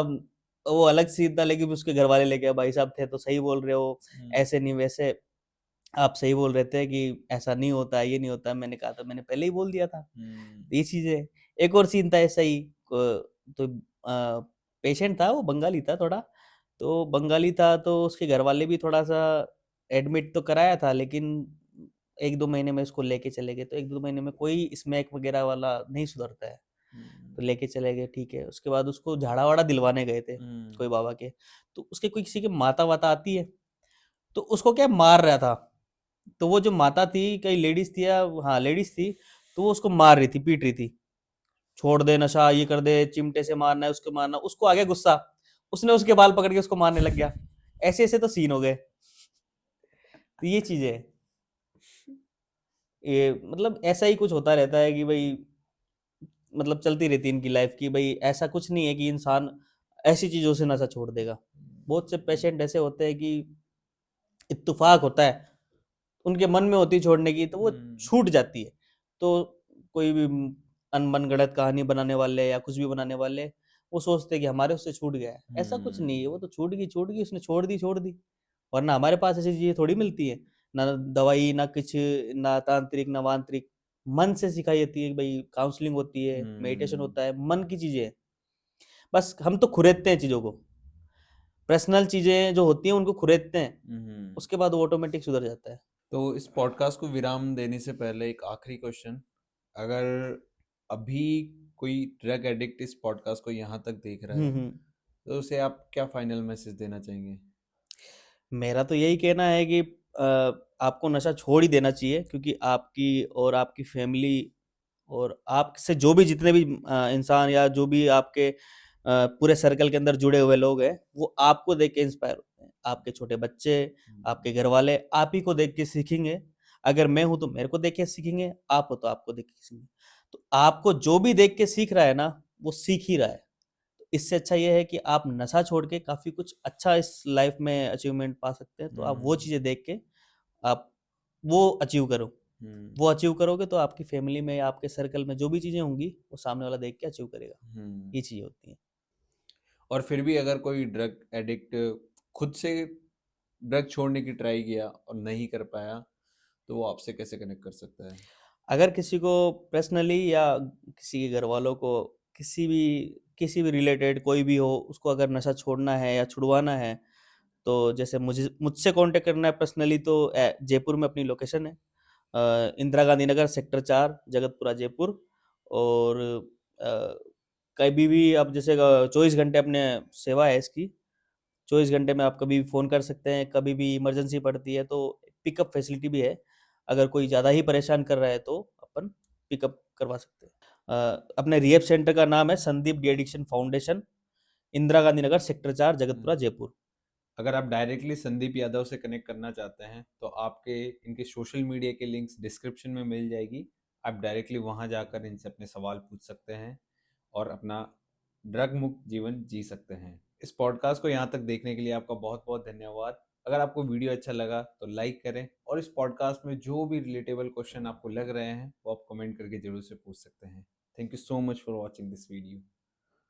वो अलग सीन था, लेकिन उसके घर वाले लेके भाई साहब थे तो सही बोल रहे हो, ऐसे नहीं वैसे, आप सही बोल रहे थे कि ऐसा नहीं होता है, ये नहीं होता है। मैंने कहा था, मैंने पहले ही बोल दिया था। ये चीज है। एक और सीन था ऐसा ही, तो पेशेंट था, वो बंगाली था थोड़ा, तो बंगाली था, तो उसके घर वाले भी थोड़ा सा एडमिट तो कराया था, लेकिन 1-2 महीने में उसको लेके चले गए। तो 1-2 महीने में कोई स्मैक वगैरह वाला नहीं सुधरता है, तो लेके चले गए, ठीक है। उसके बाद उसको झाड़ा वाड़ा दिलवाने गए थे कोई बाबा के, तो उसके कोई किसी के माता वाता आती है, तो उसको क्या मार रहा था, तो वो जो माता थी, कई लेडीज थी या हाँ लेडीज थी, तो वो उसको मार रही थी, पीट रही थी, छोड़ दे नशा, ये कर दे, चिमटे से मारना है, उसको मारना। उसको आ गया गुस्सा, उसने उसके बाल पकड़ के उसको मारने लग गया। ऐसे ऐसे तो सीन हो गए। तो ये चीजें हैं। ये मतलब ऐसा ही कुछ होता रहता है कि भाई, मतलब चलती रहती है इनकी लाइफ की भाई। ऐसा कुछ नहीं है कि इंसान ऐसी चीजों से नशा छोड़ देगा। बहुत से पेशेंट ऐसे होते हैं कि इत्तेफाक होता है, उनके मन में होती है छोड़ने की, तो वो छूट जाती है। तो कोई भी अनबन गढ़ंत कहानी बनाने वाले या कुछ भी बनाने वाले, वो सोचते हैं कि हमारे उससे छूट गया है। ऐसा कुछ नहीं है, वो तो छूट गई, उसने छोड़ दी, छोड़ दी। वरना हमारे पास ऐसी चीजें थोड़ी मिलती है, ना दवाई, ना कुछ, ना तांत्रिक, ना वांत्रिक। मन से सिखाई जाती है भाई, काउंसलिंग होती है, मेडिटेशन होता है, मन की चीजें हैं। बस हम तो खुरेदते हैं चीजों को, पर्सनल चीजें जो होती हैं उनको खुरेदते हैं, उसके बाद वो ऑटोमेटिक सुधर जाता है। तो इस पॉडकास्ट को विराम देने से पहले एक आखिरी क्वेश्चन, अगर अभी कोई ड्रग एडिक्ट इस पॉडकास्ट को यहाँ तक देख रहा है हम्म। तो उसे आप क्या फाइनल मैसेज देना चाहेंगे? मेरा तो यही कहना है कि आपको नशा छोड़ ही देना चाहिए, क्योंकि आपकी और आपकी फैमिली और आपसे जो भी जितने भी इंसान या जो भी आपके पूरे सर्कल के अंदर जुड़े हुए लोग हैं, वो आपको देख के इंस्पायर होते हैं। आपके छोटे बच्चे, आपके घर वाले आप ही को देख के सीखेंगे। अगर मैं हूं तो मेरे को देख के सीखेंगे, आप हो तो आपको देख के सीखेंगे। तो आपको जो भी देख के सीख रहा है ना, वो सीख ही रहा है। इससे अच्छा ये है कि आप नशा छोड़ के काफ़ी कुछ अच्छा इस लाइफ में अचीवमेंट पा सकते हैं। तो आप वो चीज़ें देख के आप वो अचीव करो। वो अचीव करोगे तो आपकी फैमिली में या आपके सर्कल में जो भी चीज़ें होंगी, वो सामने वाला देख के अचीव करेगा। ये चीज़ें होती हैं। और फिर भी अगर कोई ड्रग एडिक्ट खुद से ड्रग छोड़ने की ट्राई किया और नहीं कर पाया तो वो आपसे कैसे कनेक्ट कर सकता है? अगर किसी को पर्सनली या किसी के घर वालों को किसी भी रिलेटेड कोई भी हो, उसको अगर नशा छोड़ना है या छुड़वाना है, तो जैसे मुझसे कांटेक्ट करना है पर्सनली, तो जयपुर में अपनी लोकेशन है, इंदिरा गांधी नगर सेक्टर 4 जगतपुरा जयपुर। और कभी भी आप जैसे 24 घंटे अपने सेवा है इसकी, 24 घंटे में आप कभी भी फ़ोन कर सकते हैं। कभी भी इमरजेंसी पड़ती है तो पिकअप फैसिलिटी भी है। अगर कोई ज़्यादा ही परेशान कर रहा है तो अपन पिकअप करवा सकते हैं। अपने रिहैब सेंटर का नाम है Sandeep de addiction foundation, Indira Gandhi Nagar sector 4 Jagatpura Jaipur. अगर आप डायरेक्टली संदीप यादव से कनेक्ट करना चाहते हैं तो आपके इनके सोशल मीडिया के लिंक्स डिस्क्रिप्शन में मिल जाएगी। आप डायरेक्टली वहां जाकर इनसे अपने सवाल पूछ सकते हैं और अपना ड्रग मुक्त जीवन जी सकते हैं। इस पॉडकास्ट को यहाँ तक देखने के लिए आपका बहुत बहुत धन्यवाद। अगर आपको वीडियो अच्छा लगा तो लाइक करें और इस पॉडकास्ट में जो भी रिलेटेबल क्वेश्चन आपको लग रहे हैं वो आप कमेंट करके जरूर से पूछ सकते हैं। Thank you so much for watching this video.